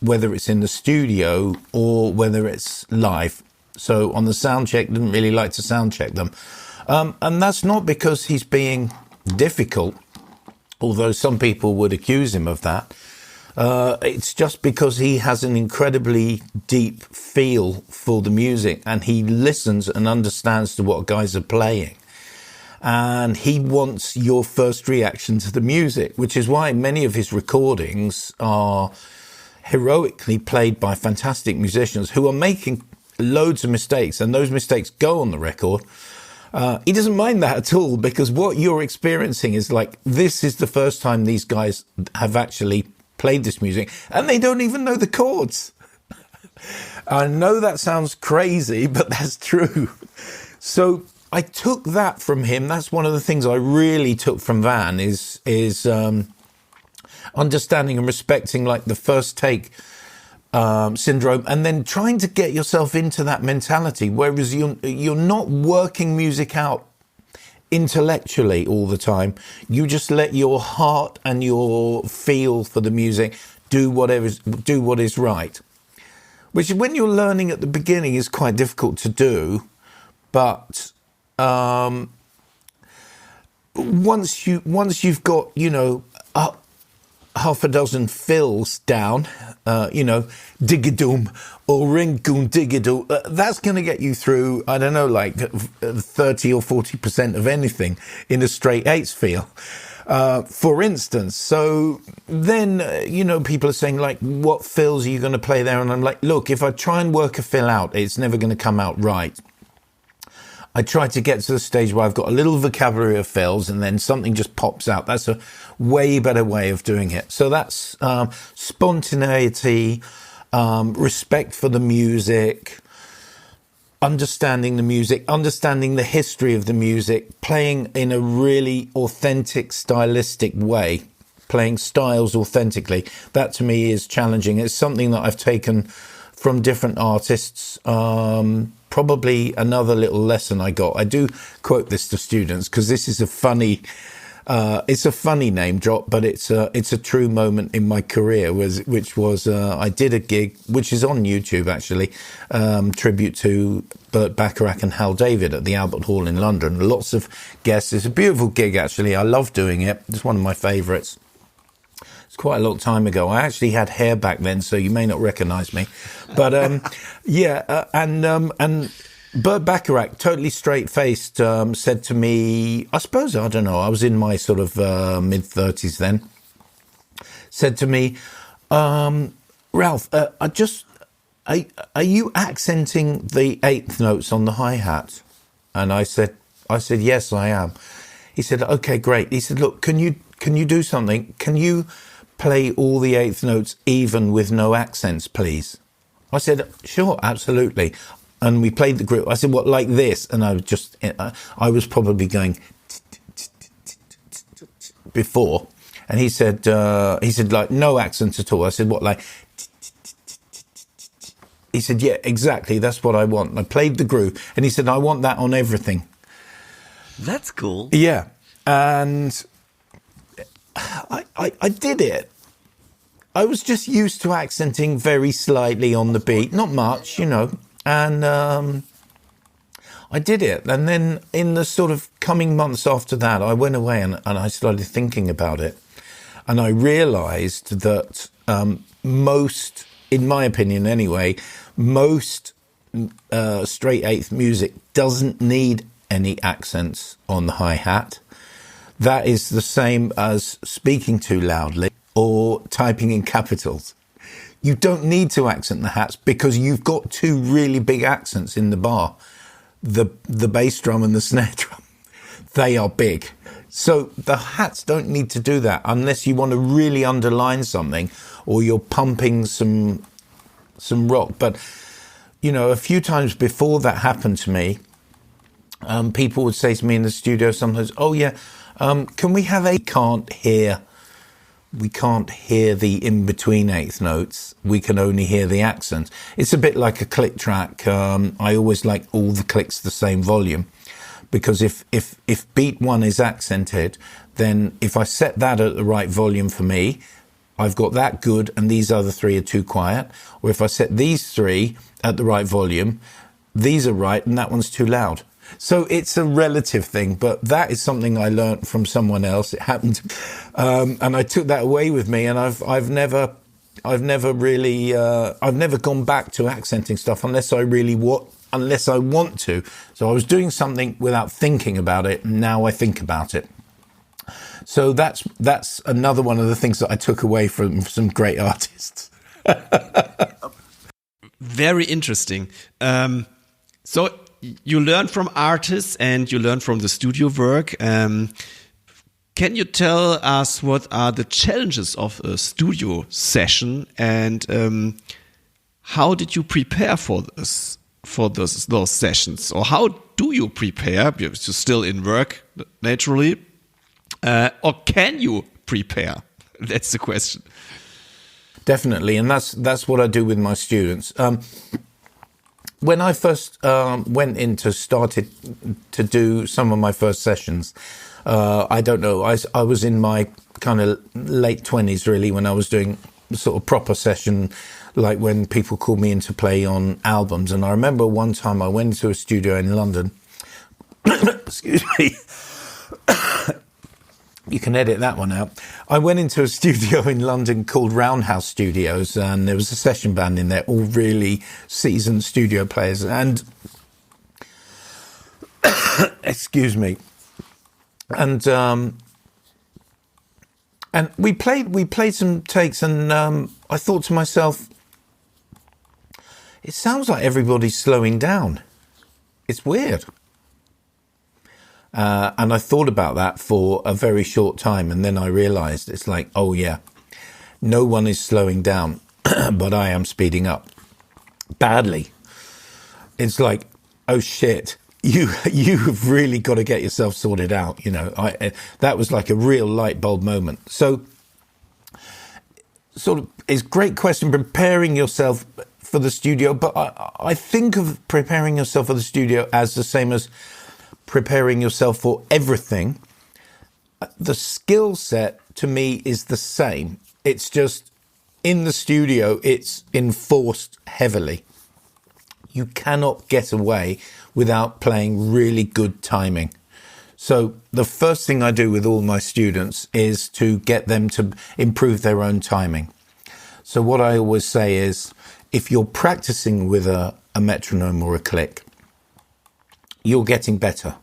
whether it's in the studio or whether it's live. So on the sound check, didn't really like to sound check them. And that's not because he's being difficult, although some people would accuse him of that. It's just because he has an incredibly deep feel for the music, and he listens and understands to what guys are playing. And he wants your first reaction to the music, which is why many of his recordings are heroically played by fantastic musicians who are making loads of mistakes, and those mistakes go on the record. He doesn't mind that at all, because what you're experiencing is like, this is the first time these guys have actually played this music, and they don't even know the chords. I know that sounds crazy, but that's true. So I took that from him. That's one of the things I really took from Van is understanding and respecting, like, the first take syndrome, and then trying to get yourself into that mentality, whereas you're not working music out intellectually all the time. You just let your heart and your feel for the music do what is right, which when you're learning at the beginning is quite difficult to do. But once you've got half a dozen fills down, diggadoom or ringoon diggadoo, that's going to get you through, I don't know, like 30 or 40% of anything in a straight eights feel, for instance. So then, people are saying, like, what fills are you going to play there? And I'm like, look, if I try and work a fill out, it's never going to come out right. I try to get to the stage where I've got a little vocabulary of fills, and then something just pops out. That's a way better way of doing it. So that's spontaneity, respect for the music, understanding the music, understanding the history of the music, playing in a really authentic, stylistic way, playing styles authentically. That to me is challenging. It's something that I've taken from different artists. Probably another little lesson I got. I do quote this to students because this is a funny name drop, but it's a true moment in my career, which was I did a gig, which is on YouTube actually, tribute to Burt Bacharach and Hal David at the Albert Hall in London. Lots of guests. It's a beautiful gig actually. I love doing it. It's one of my favourites. It's quite a long time ago. I actually had hair back then, so you may not recognise me. But and Burt Bacharach, totally straight-faced, said to me, I suppose, I don't know, I was in my sort of mid-30s then, said to me, Ralph, are you accenting the eighth notes on the hi-hat? And I said, yes, I am. He said, okay, great. He said, look, can you do something? Can you play all the eighth notes even with no accents, please? I said, sure, absolutely. And we played the group. I said, what, like this? And I was probably going before. And he said, like, no accents at all. I said, what, like? He said, yeah, exactly. That's what I want. And I played the groove. And he said, I want that on everything. That's cool. Yeah. And I did it. I was just used to accenting very slightly on the beat. Not much, you know. And I did it. And then in the sort of coming months after that, I went away and I started thinking about it. And I realised that most, in my opinion anyway, most straight eighth music doesn't need any accents on the hi-hat. That is the same as speaking too loudly or typing in capitals. You don't need to accent the hats because you've got two really big accents in the bar. The bass drum and the snare drum. They are big. So the hats don't need to do that unless you want to really underline something or you're pumping some rock. But, you know, a few times before that happened to me, people would say to me in the studio sometimes, oh yeah, can we have we can't hear the in-between eighth notes. We can only hear the accents. It's a bit like a click track. I always like all the clicks the same volume because if beat one is accented, then if I set that at the right volume for me, I've got that good and these other three are too quiet. Or if I set these three at the right volume, these are right and that one's too loud. So it's a relative thing, but that is something I learnt from someone else. It happened, and I took that away with me. And I've never really gone back to accenting stuff unless I want to. So I was doing something without thinking about it. And now I think about it. So that's another one of the things that I took away from some great artists. Very interesting. So you learn from artists and you learn from the studio work. Can you tell us what are the challenges of a studio session and how did you prepare for those sessions? Or how do you prepare? You're still in work, naturally. Or can you prepare? That's the question. Definitely, and that's what I do with my students. When I first started to do some of my first sessions, I don't know, I was in my kind of late 20s really when I was doing sort of proper session, like when people called me in to play on albums. And I remember one time I went to a studio in London. Excuse me. You can edit that one out. I went into a studio in London called Roundhouse Studios, and there was a session band in there, all really seasoned studio players. And excuse me. And we played some takes, and I thought to myself, it sounds like everybody's slowing down. It's weird. And I thought about that for a very short time. And then I realized it's like, oh yeah, no one is slowing down, but I am speeding up badly. It's like, oh shit, you've really got to get yourself sorted out. You know, that was like a real light bulb moment. So sort of, it's a great question, preparing yourself for the studio. But I think of preparing yourself for the studio as the same as preparing yourself for everything. The skill set to me is the same. It's just in the studio, it's enforced heavily. You cannot get away without playing really good timing. So the first thing I do with all my students is to get them to improve their own timing. So what I always say is, if you're practicing with a metronome or a click, you're getting better.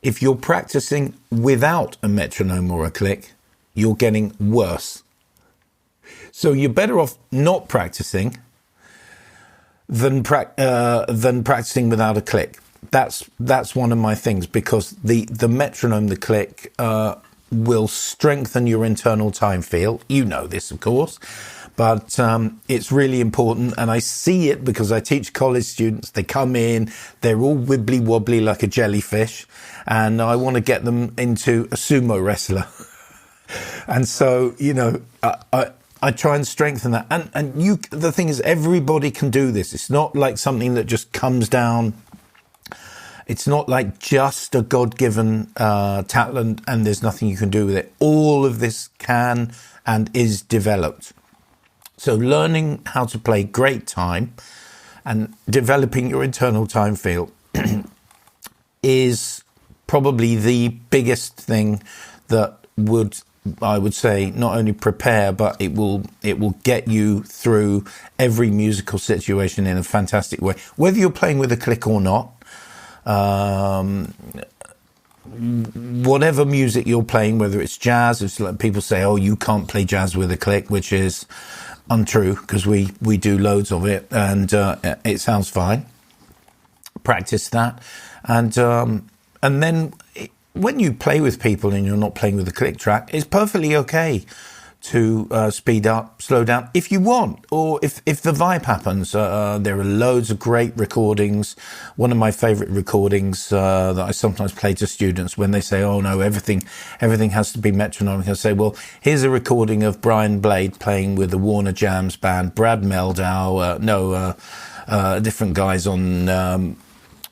If you're practicing without a metronome or a click, you're getting worse. So you're better off not practicing than practicing without a click. That's one of my things, because the metronome, the click, will strengthen your internal time feel. You know this, of course, but it's really important. And I see it because I teach college students. They come in, they're all wibbly wobbly like a jellyfish, and I want to get them into a sumo wrestler. And so, I try and strengthen that. And the thing is, everybody can do this. It's not like something that just comes down. It's not like just a God-given talent and there's nothing you can do with it. All of this can and is developed. So learning how to play great time and developing your internal time feel is probably the biggest thing that I would say, not only prepare, but it will get you through every musical situation in a fantastic way. Whether you're playing with a click or not, whatever music you're playing, whether it's jazz, it's like people say, oh, you can't play jazz with a click, which is untrue, because we do loads of it, and it sounds fine. Practice that, and then when you play with people and you're not playing with a click track, it's perfectly okay to speed up, slow down if you want, or if the vibe happens. There are loads of great recordings. One of my favorite recordings that I sometimes play to students when they say, oh no, everything has to be metronomic. I say, well, here's a recording of Brian Blade playing with the Warner Jams band, Brad Meldau, different guys on,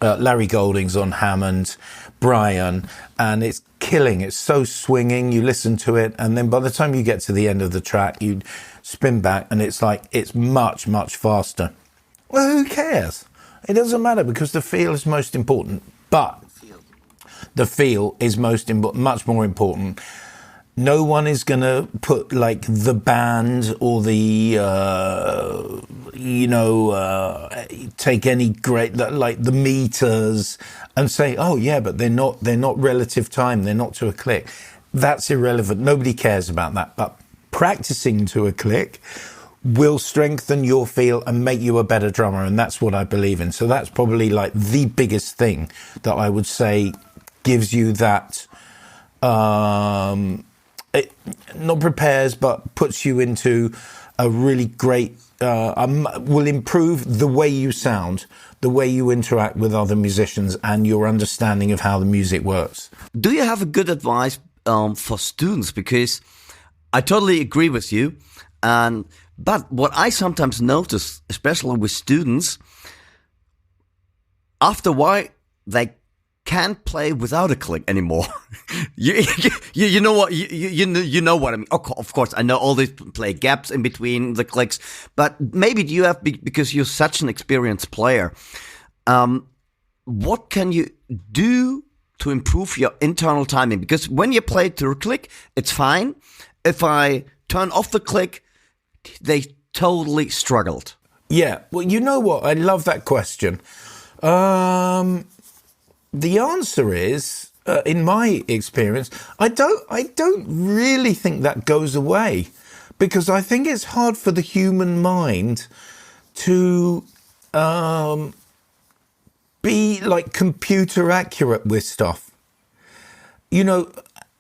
Larry Golding's on Hammond, Brian, and it's killing. It's so swinging. You listen to it, and then by the time you get to the end of the track, you spin back, and it's like it's much, much faster. Well, who cares? It doesn't matter, because the feel is most important. But the feel is much more important. No one is going to put like the band or the, take any great, like the meters and say, oh yeah, but they're not relative time. They're not to a click. That's irrelevant. Nobody cares about that. But practicing to a click will strengthen your feel and make you a better drummer. And that's what I believe in. So that's probably like the biggest thing that I would say gives you that, it not prepares, but puts you into a really great, will improve the way you sound, the way you interact with other musicians, and your understanding of how the music works. Do you have a good advice for students? Because I totally agree with you. But what I sometimes notice, especially with students, after a while, they can't play without a click anymore. you know what you know what I mean. Of course, I know all these play gaps in between the clicks, but maybe you have, because you're such an experienced player. What can you do to improve your internal timing? Because when you play to a click, it's fine. If I turn off the click, they totally struggled. Yeah, well, you know what? I love that question. The answer is, in my experience, I don't really think that goes away, because I think it's hard for the human mind to be like computer accurate with stuff. You know,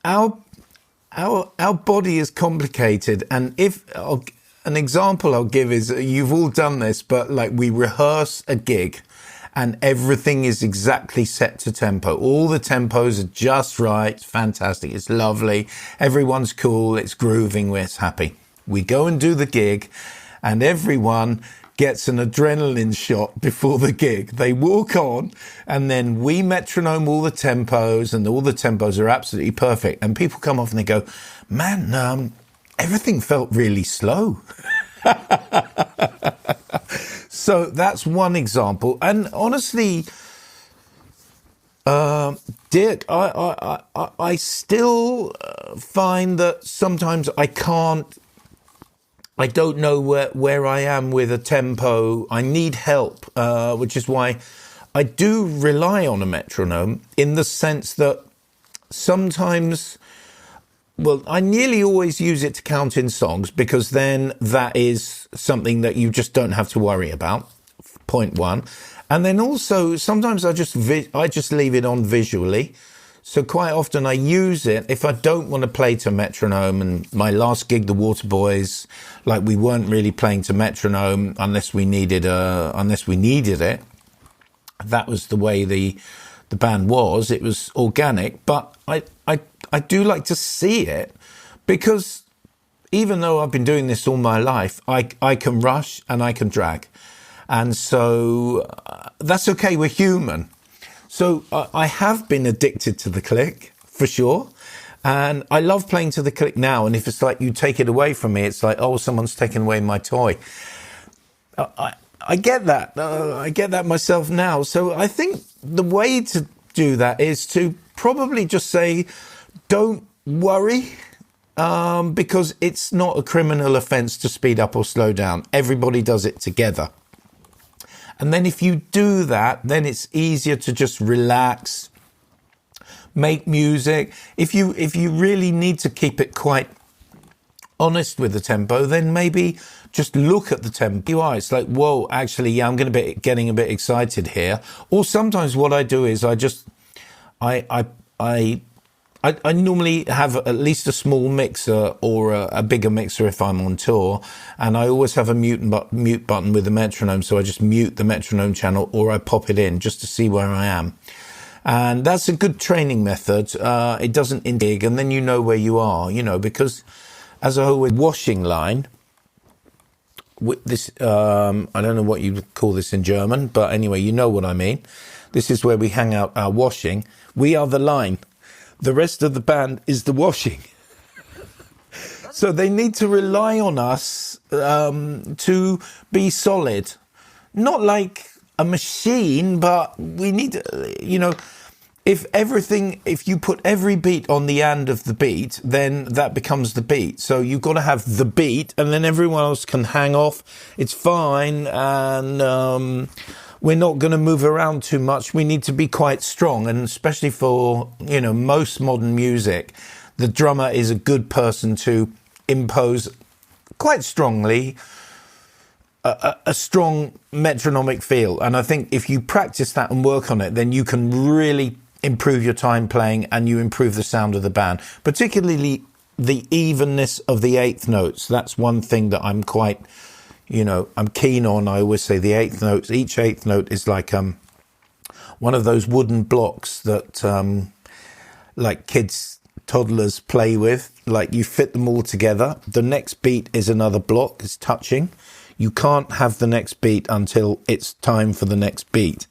our body is complicated, and an example I'll give is, you've all done this, but like we rehearse a gig, and everything is exactly set to tempo. All the tempos are just right. It's fantastic. It's lovely. Everyone's cool. It's grooving. It's happy. We go and do the gig, and everyone gets an adrenaline shot before the gig. They walk on, and then we metronome all the tempos, and all the tempos are absolutely perfect. And people come off and they go, man, everything felt really slow. So that's one example. And honestly, Dirk, I still find that sometimes I don't know where I am with a tempo. I need help, which is why I do rely on a metronome in the sense that sometimes, well, I nearly always use it to count in songs, because then that is something that you just don't have to worry about. Point one. And then also sometimes I just leave it on visually. So quite often I use it if I don't want to play to metronome. And my last gig, the Waterboys, like, we weren't really playing to metronome unless we needed it. That was the way the band was. It was organic, but I do like to see it, because even though I've been doing this all my life, I can rush and I can drag. And so that's okay. We're human. So I have been addicted to the click, for sure. And I love playing to the click now. And if it's like you take it away from me, it's like, oh, someone's taken away my toy. I get that. I get that myself now. So I think the way to do that is to probably just say, don't worry, because it's not a criminal offence to speed up or slow down. Everybody does it together. And then if you do that, then it's easier to just relax, make music. If you really need to keep it quite honest with the tempo, then maybe just look at the tempo. It's like, whoa, actually, yeah, I'm going to be getting a bit excited here. Or sometimes what I do is I normally have at least a small mixer or a bigger mixer if I'm on tour, and I always have a mute button with the metronome, so I just mute the metronome channel or I pop it in just to see where I am. And that's a good training method. It doesn't dig, and then you know where you are, because as a whole washing line, with this, I don't know what you call this in German, but anyway, you know what I mean. This is where we hang out our washing. We are the line. The rest of the band is the washing. So they need to rely on us to be solid. Not like a machine, but we need, if you put every beat on the end of the beat, then that becomes the beat. So you've got to have the beat, and then everyone else can hang off. It's fine, and we're not going to move around too much. We need to be quite strong, and especially for, most modern music, the drummer is a good person to impose quite strongly a strong metronomic feel. And I think if you practice that and work on it, then you can really improve your time playing, and you improve the sound of the band, particularly the evenness of the eighth notes. That's one thing that I'm quite, I'm keen on. I always say the eighth notes, each eighth note is like one of those wooden blocks that like toddlers play with. Like, you fit them all together. The next beat is another block, it's touching. You can't have the next beat until it's time for the next beat.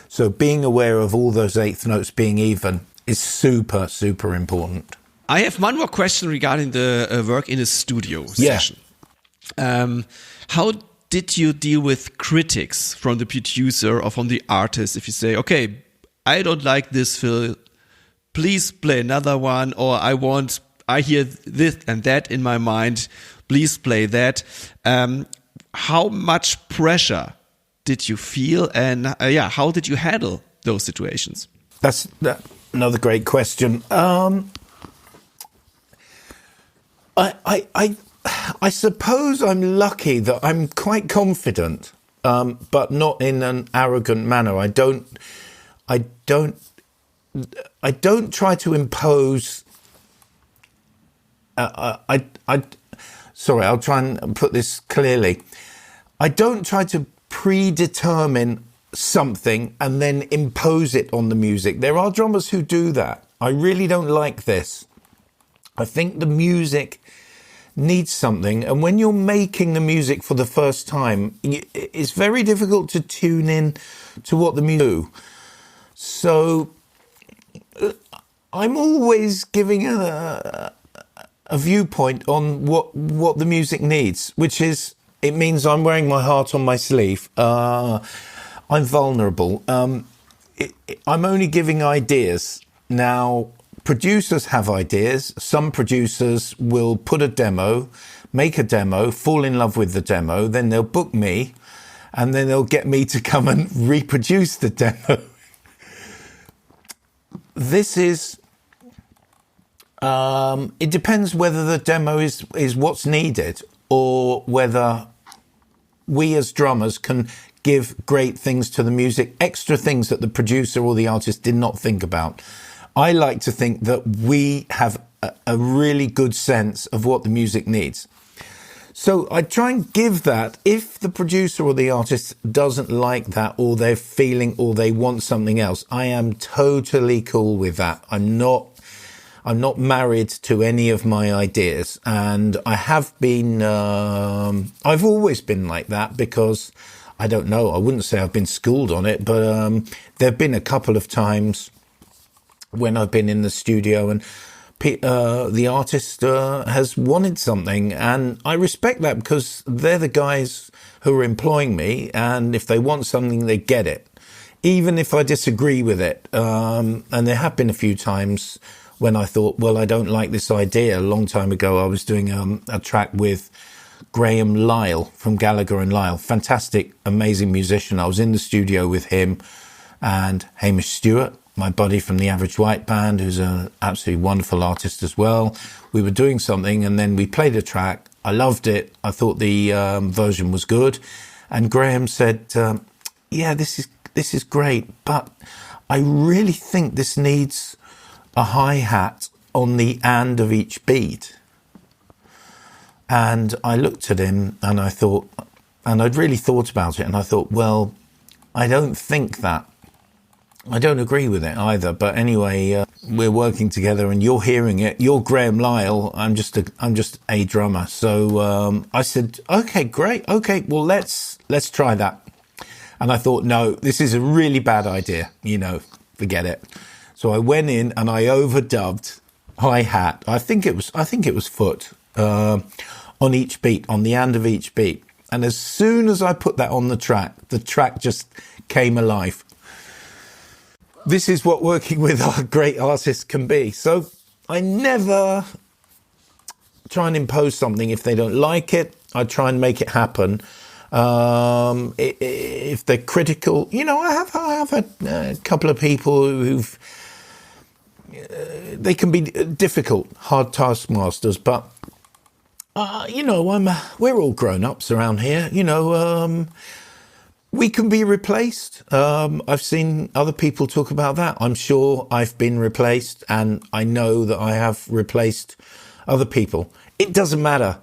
So being aware of all those eighth notes being even is super, super important. I have one more question regarding the work in a studio session. How did you deal with critics from the producer or from the artist? If you say, okay, I don't like this fill, please play another one, or I hear this and that in my mind, please play that. How much pressure did you feel, and how did you handle those situations? That's another great question. I suppose I'm lucky that I'm quite confident, but not in an arrogant manner. I don't try to impose. Sorry, I'll try and put this clearly. I don't try to predetermine something and then impose it on the music. There are drummers who do that. I really don't like this. I think the music needs something, and when you're making the music for the first time, it's very difficult to tune in to what the music do. So I'm always giving a viewpoint on what the music needs, which is, it means I'm wearing my heart on my sleeve. I'm vulnerable. I'm only giving ideas. Now, producers have ideas. Some producers will make a demo, fall in love with the demo, then they'll book me, and then they'll get me to come and reproduce the demo. This is, it depends whether the demo is what's needed, or whether we as drummers can give great things to the music, extra things that the producer or the artist did not think about. I like to think that we have a really good sense of what the music needs. So I try and give that. If the producer or the artist doesn't like that, or they're feeling, or they want something else, I am totally cool with that. I'm not married to any of my ideas, and I have been, I've always been like that, because I don't know, I wouldn't say I've been schooled on it, but there've been a couple of times when I've been in the studio and the artist has wanted something, and I respect that, because they're the guys who are employing me, and if they want something, they get it, even if I disagree with it. And there have been a few times when I thought, well, I don't like this idea. A long time ago, I was doing a track with Graham Lyle from Gallagher and Lyle, fantastic, amazing musician. I was in the studio with him and Hamish Stewart, my buddy from the Average White Band, who's an absolutely wonderful artist as well. We were doing something, and then we played a track. I loved it. I thought the version was good. And Graham said, yeah, this is great, but I really think this needs a hi-hat on the and of each beat. And I looked at him and I thought, and I'd really thought about it, and I thought, well, I don't think that. I don't agree with it either. But anyway, we're working together and you're hearing it. You're Graham Lyle. I'm just a drummer. So I said, okay, great. Okay, well, let's try that. And I thought, no, this is a really bad idea. Forget it. So I went in and I overdubbed hi-hat. I think it was foot on each beat, on the and of each beat. And as soon as I put that on the track just came alive. This is what working with our great artists can be. So I never try and impose something. If they don't like it, I try and make it happen. If they're critical, I have had a couple of people who've, they can be difficult, hard taskmasters, but we're all grown-ups around here. We can be replaced. I've seen other people talk about that. I'm sure I've been replaced, and I know that I have replaced other people. It doesn't matter.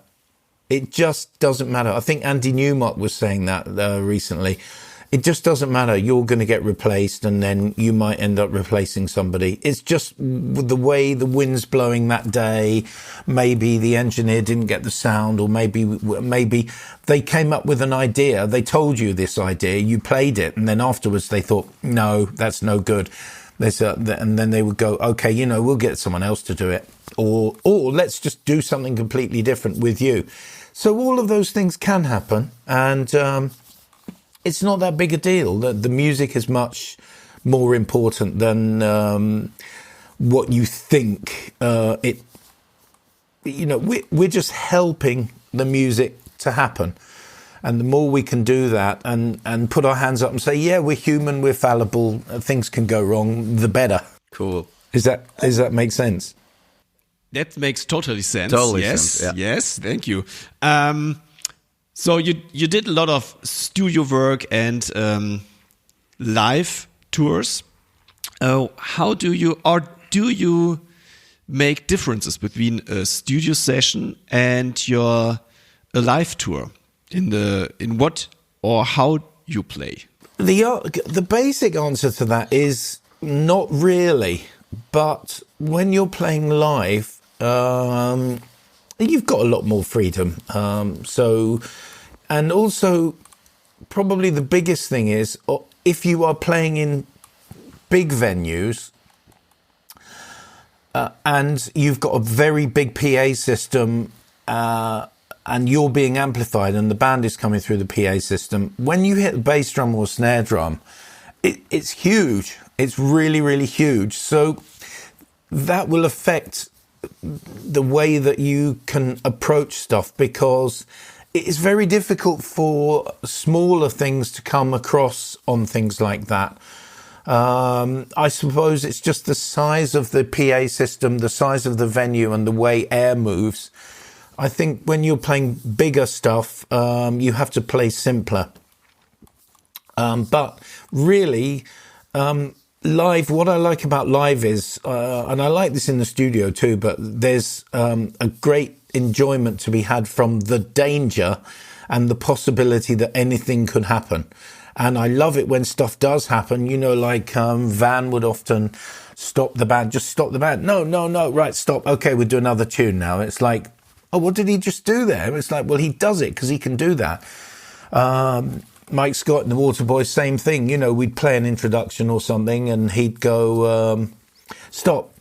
It just doesn't matter. I think Andy Newmark was saying that recently. It just doesn't matter. You're going to get replaced, and then you might end up replacing somebody. It's just the way the wind's blowing that day. Maybe the engineer didn't get the sound, or maybe they came up with an idea. They told you this idea, you played it, and then afterwards they thought, no, that's no good. And then they would go, okay, we'll get someone else to do it, or let's just do something completely different with you. So all of those things can happen, and it's not that big a deal. The music is much more important than what you think. We're just helping the music to happen. And the more we can do that and put our hands up and say, yeah, we're human, we're fallible, things can go wrong, the better. Cool. Does that make sense? That makes totally sense. Totally yes, sense, yeah. Yes, thank you. So you did a lot of studio work and live tours. How do you make differences between a studio session and a live tour in what or how you play? The basic answer to that is not really. But when you're playing live, you've got a lot more freedom. And also, probably the biggest thing is, if you are playing in big venues and you've got a very big PA system and you're being amplified and the band is coming through the PA system, when you hit the bass drum or snare drum, it's huge. It's really, really huge. So that will affect the way that you can approach stuff, because it's very difficult for smaller things to come across on things like that. I suppose it's just the size of the PA system, the size of the venue, and the way air moves. I think when you're playing bigger stuff, you have to play simpler. But really, live, what I like about live is, and I like this in the studio too, but there's a great enjoyment to be had from the danger and the possibility that anything could happen. And I love it when stuff does happen, like Van would often stop the band, just stop the band. No, right, stop. Okay, we'll do another tune now. It's like, oh, what did he just do there? It's like, well, he does it because he can do that. Mike Scott and the Waterboys, same thing. We'd play an introduction or something and he'd go, stop.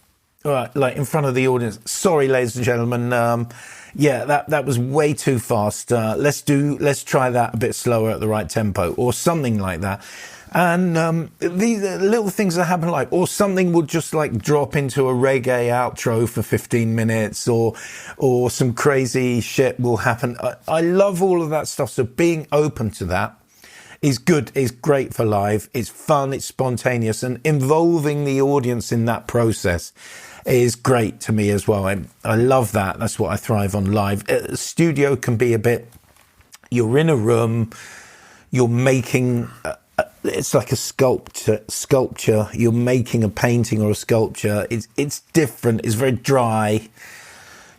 All right, like in front of the audience. Sorry, ladies and gentlemen. That was way too fast. Let's try that a bit slower at the right tempo or something like that. And these little things that happen or something would just drop into a reggae outro for 15 minutes or some crazy shit will happen. I love all of that stuff. So being open to that is good, is great for live. It's fun, it's spontaneous, and involving the audience in that process is great to me as well. I love that. That's what I thrive on live. Studio can be a bit, you're in a room, you're making, it's like a sculpture. You're making a painting or a sculpture. It's different. It's very dry.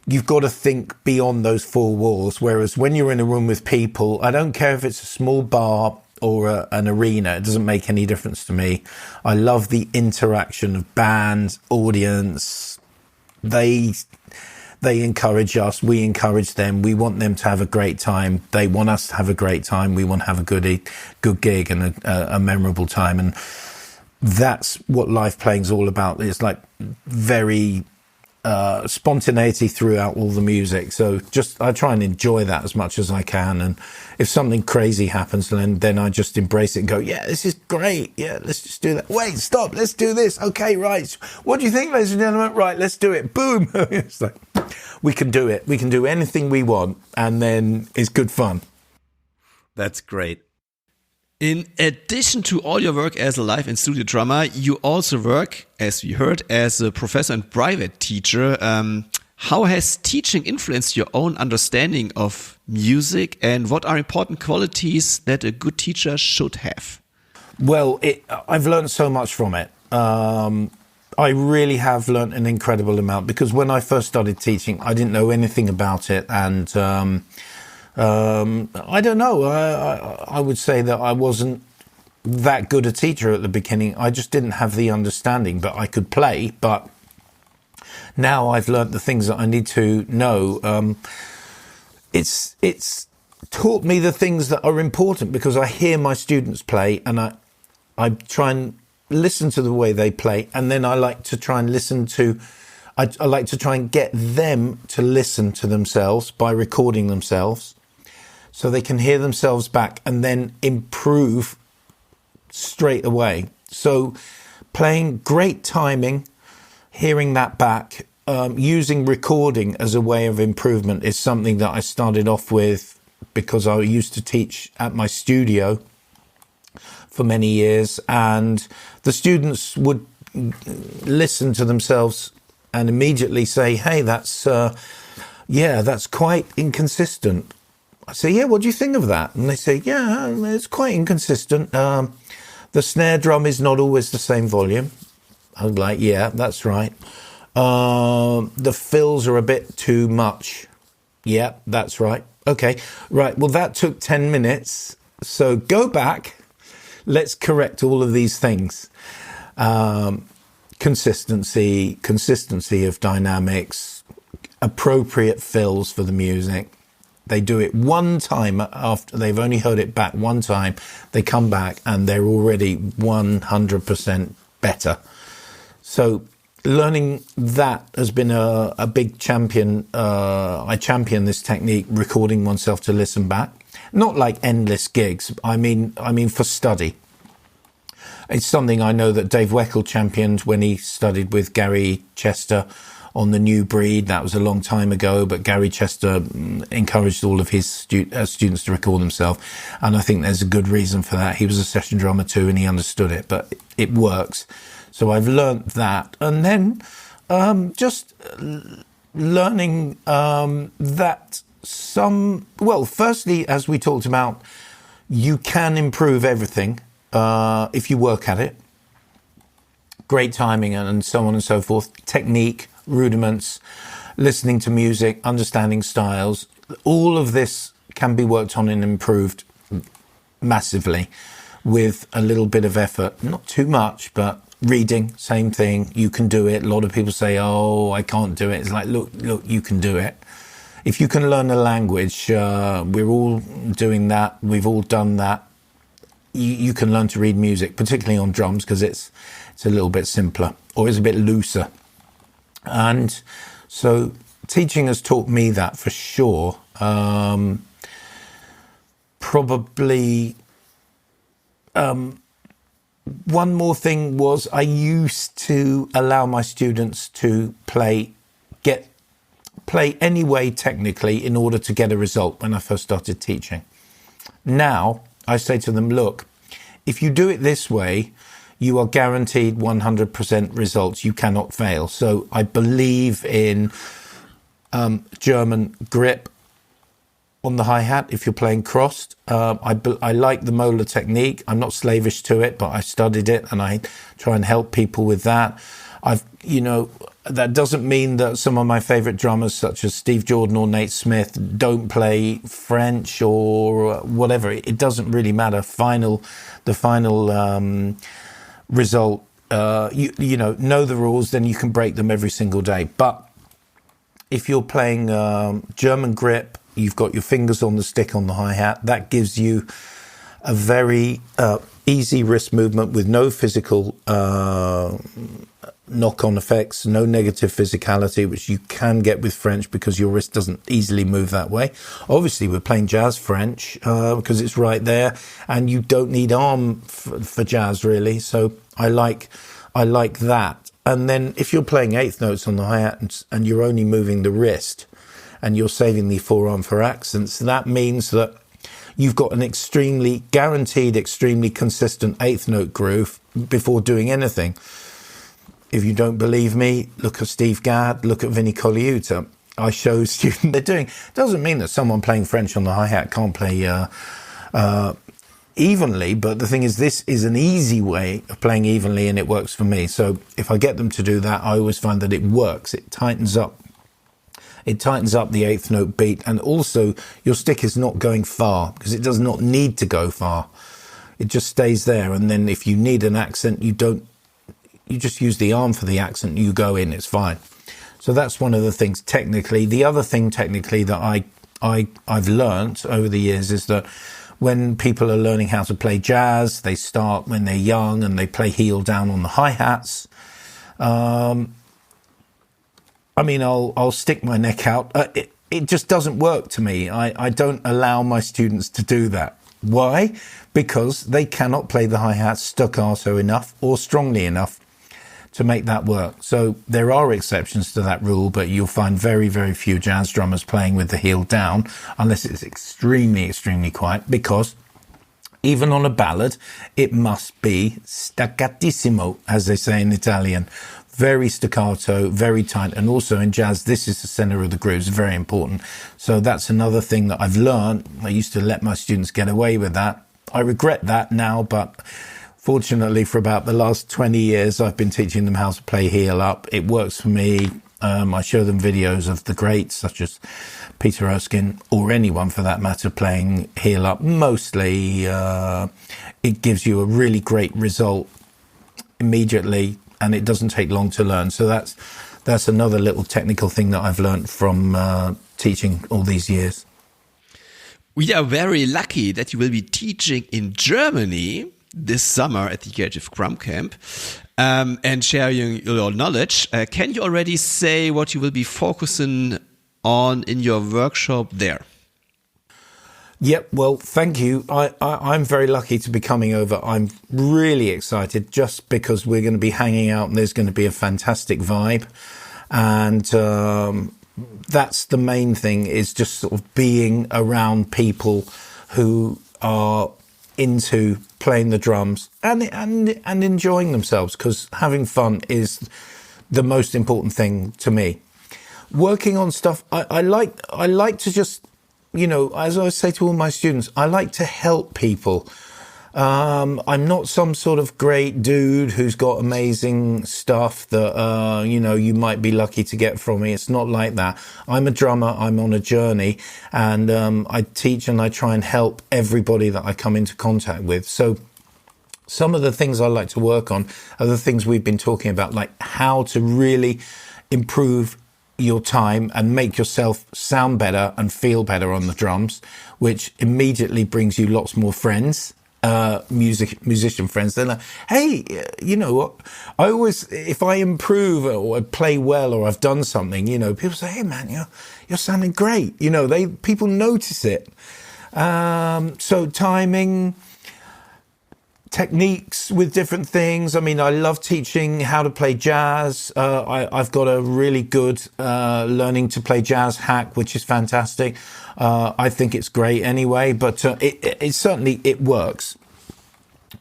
You've got to think beyond those four walls. Whereas when you're in a room with people, I don't care if it's a small bar or an arena, it doesn't make any difference to me. I love the interaction of band, audience. They encourage us, we encourage them. We want them to have a great time. They want us to have a great time. We want to have a good gig and a memorable time. And that's what live playing is all about. It's very spontaneity throughout all the music. So I try and enjoy that as much as I can. And if something crazy happens, then I just embrace it and go, yeah, this is great. Yeah, let's just do that. Wait, stop. Let's do this. Okay, right. What do you think, ladies and gentlemen? Right, let's do it. Boom. It's we can do it. We can do anything we want. And then it's good fun. That's great. In addition to all your work as a live and studio drummer, you also work, as we heard, as a professor and private teacher. How has teaching influenced your own understanding of music, and what are important qualities that a good teacher should have? Well, I've learned so much from it. I really have learned an incredible amount, because when I first started teaching, I didn't know anything about it. And I don't know. I would say that I wasn't that good a teacher at the beginning. I just didn't have the understanding, but I could play. But now I've learned the things that I need to know. It's taught me the things that are important, because I hear my students play and I try and listen to the way they play. And then I like to try and listen to, I like to try and get them to listen to themselves by recording themselves, so they can hear themselves back and then improve straight away. So playing, great timing, hearing that back, using recording as a way of improvement is something that I started off with because I used to teach at my studio for many years, and the students would listen to themselves and immediately say, hey, that's quite inconsistent. I say, yeah, what do you think of that? And they say, yeah, it's quite inconsistent. The snare drum is not always the same volume. I'm like, yeah, that's right. The fills are a bit too much. Yeah, that's right. Okay, right. Well, that took 10 minutes. So go back. Let's correct all of these things. Consistency of dynamics, appropriate fills for the music. They do it one time after they've only heard it back one time. They come back and they're already 100% better. So learning that has been a big champion. I champion this technique, recording oneself to listen back. Not like endless gigs. I mean for study. It's something I know that Dave Weckl championed when he studied with Gary Chester on the new breed. That was a long time ago, but Gary Chester encouraged all of his students to record themselves. And I think there's a good reason for that. He was a session drummer too, and he understood it, but it works. So I've learnt that. And then just learning that firstly, as we talked about, you can improve everything if you work at it. Great timing and so on and so forth. Technique, rudiments, listening to music, understanding styles. All of this can be worked on and improved massively with a little bit of effort. Not too much, but reading, same thing. You can do it. A lot of people say, oh, I can't do it. It's like, look, you can do it. If you can learn a language, we're all doing that. We've all done that. You can learn to read music, particularly on drums, because it's a little bit simpler or it's a bit looser. And so teaching has taught me that for sure. Probably one more thing was I used to allow my students to play any way technically in order to get a result when I first started teaching. Now I say to them, look, if you do it this way, you are guaranteed 100% results. You cannot fail. So I believe in German grip on the hi-hat if you're playing crossed. I like the molar technique. I'm not slavish to it, but I studied it and I try and help people with that. That doesn't mean that some of my favorite drummers, such as Steve Jordan or Nate Smith, don't play French or whatever. It doesn't really matter. The final result, know the rules, then you can break them every single day. But if you're playing German grip, you've got your fingers on the stick on the hi-hat. That gives you a very easy wrist movement with no physical knock-on effects, no negative physicality, which you can get with French because your wrist doesn't easily move that way. Obviously, we're playing jazz French because it's right there, and you don't need arm for jazz really. So I like that. And then if you're playing eighth notes on the hi-hat and you're only moving the wrist and you're saving the forearm for accents, that means that you've got an extremely consistent eighth note groove before doing anything. If you don't believe me, look at Steve Gadd, look at Vinnie Colaiuta. I show students they're doing. Doesn't mean that someone playing French on the hi-hat can't play evenly, but the thing is, this is an easy way of playing evenly and it works for me. So if I get them to do that, I always find that it works. It tightens up the eighth note beat, and also your stick is not going far because it does not need to go far. It just stays there, and then if you need an accent, you just use the arm for the accent, you go in, it's fine. So that's one of the things technically. The other thing technically that I've learnt over the years is that when people are learning how to play jazz, they start when they're young and they play heel down on the hi-hats. I'll stick my neck out. It just doesn't work to me. I don't allow my students to do that. Why? Because they cannot play the hi-hat staccato enough or strongly enough to make that work. So there are exceptions to that rule, but you'll find very, very few jazz drummers playing with the heel down unless it's extremely, extremely quiet, because even on a ballad, it must be staccatissimo, as they say in Italian. Very staccato, very tight. And also in jazz, this is the center of the grooves, very important. So that's another thing that I've learned. I used to let my students get away with that. I regret that now, but fortunately for about the last 20 years, I've been teaching them how to play heel up. It works for me. I show them videos of the greats, such as Peter Erskine, or anyone for that matter, playing heel up. Mostly, it gives you a really great result immediately, and it doesn't take long to learn. So that's another little technical thing that I've learned from teaching all these years. We are very lucky that you will be teaching in Germany this summer at the Creative Drum Camp and sharing your knowledge. Can you already say what you will be focusing on in your workshop there? Yep, well, thank you. I'm very lucky to be coming over. I'm really excited just because we're going to be hanging out and there's going to be a fantastic vibe. And that's the main thing, is just sort of being around people who are into playing the drums and enjoying themselves, because having fun is the most important thing to me. Working on stuff, I like to just, as I say to all my students, I like to help people. I'm not some sort of great dude who's got amazing stuff that, you might be lucky to get from me. It's not like that. I'm a drummer. I'm on a journey, and I teach and I try and help everybody that I come into contact with. So some of the things I like to work on are the things we've been talking about, like how to really improve your time and make yourself sound better and feel better on the drums, which immediately brings you lots more friends. Musician friends. They're like, hey, you know what? I always, if I improve or I play well or I've done something, people say, hey man, you're sounding great. People notice it. So timing, techniques with different things. I mean, I love teaching how to play jazz. I've got a really good learning to play jazz hack, which is fantastic. I think it's great anyway, but it certainly works.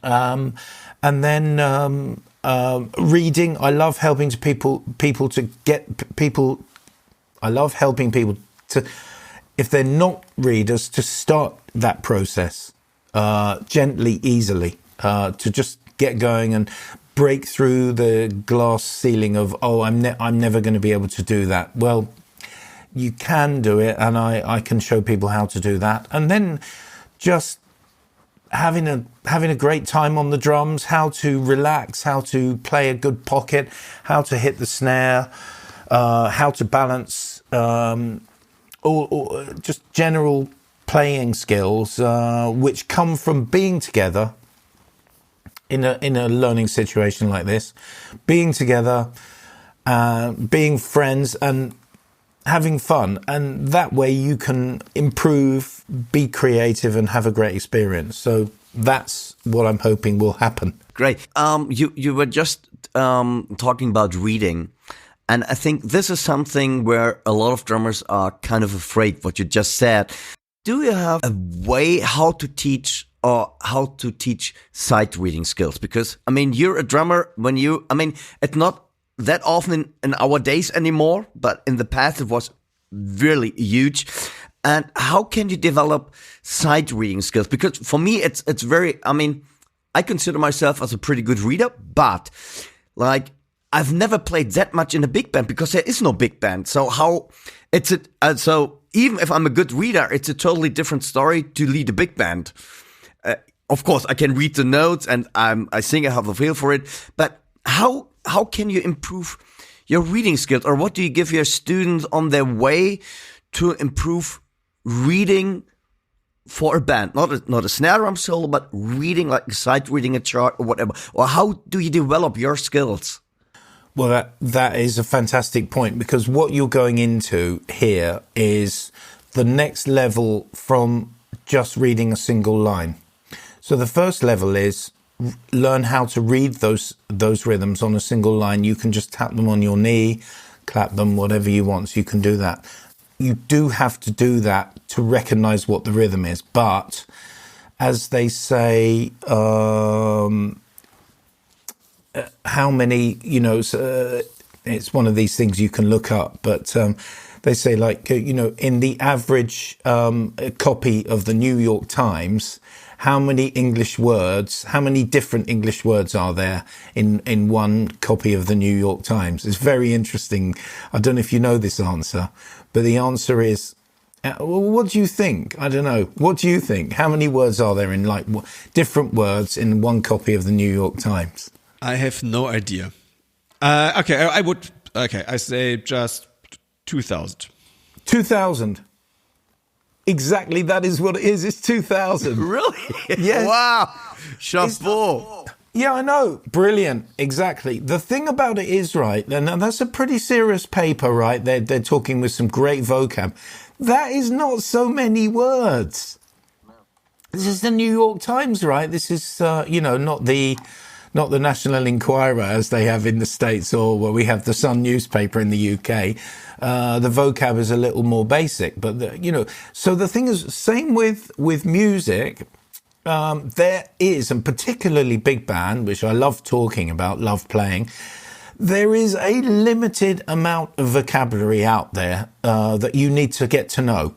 And then reading. I love helping people to get people. I love helping people to, if they're not readers, to start that process gently, easily. To just get going and break through the glass ceiling of, I'm never going to be able to do that. Well, you can do it, and I can show people how to do that. And then just having a great time on the drums, how to relax, how to play a good pocket, how to hit the snare, how to balance, or just general playing skills, which come from being together. In a learning situation like this, being together, being friends and having fun. And that way you can improve, be creative and have a great experience. So that's what I'm hoping will happen. Great. You were just talking about reading. And I think this is something where a lot of drummers are kind of afraid, what you just said. Do you have a way how to teach sight reading skills? Because, you're a drummer it's not that often in our days anymore, but in the past it was really huge. And how can you develop sight reading skills? Because for me, it's very, I consider myself as a pretty good reader, but I've never played that much in a big band because there is no big band. So so even if I'm a good reader, it's a totally different story to lead a big band. Of course, I can read the notes and I think I have a feel for it. But how can you improve your reading skills, or what do you give your students on their way to improve reading for a band? Not a snare drum solo, but reading, like sight reading a chart or whatever. Or how do you develop your skills? Well, that is a fantastic point, because what you're going into here is the next level from just reading a single line. So the first level is learn how to read those rhythms on a single line. You can just tap them on your knee, clap them, whatever you want. So you can do that. You do have to do that to recognize what the rhythm is. But as they say, how many, it's one of these things you can look up, but they say in the average copy of the New York Times, how many different English words are there in one copy of the New York Times? It's very interesting. I don't know if you know this answer, but the answer is, what do you think? I don't know. What do you think? How many words are there in different words in one copy of the New York Times? I have no idea. I say just 2,000. 2,000. Exactly, that is what it is. It's 2,000. Really? Yes. Wow. Chapeau. Yeah, I know. Brilliant. Exactly. The thing about it is, right, and that's a pretty serious paper, right? They're talking with some great vocab. That is not so many words. This is the New York Times, right? This is, not not the National Enquirer as they have in the States, or where we have the Sun newspaper in the UK. The vocab is a little more basic, but so the thing is, same with music. There is, and particularly big band, which I love talking about, love playing, there is a limited amount of vocabulary out there that you need to get to know.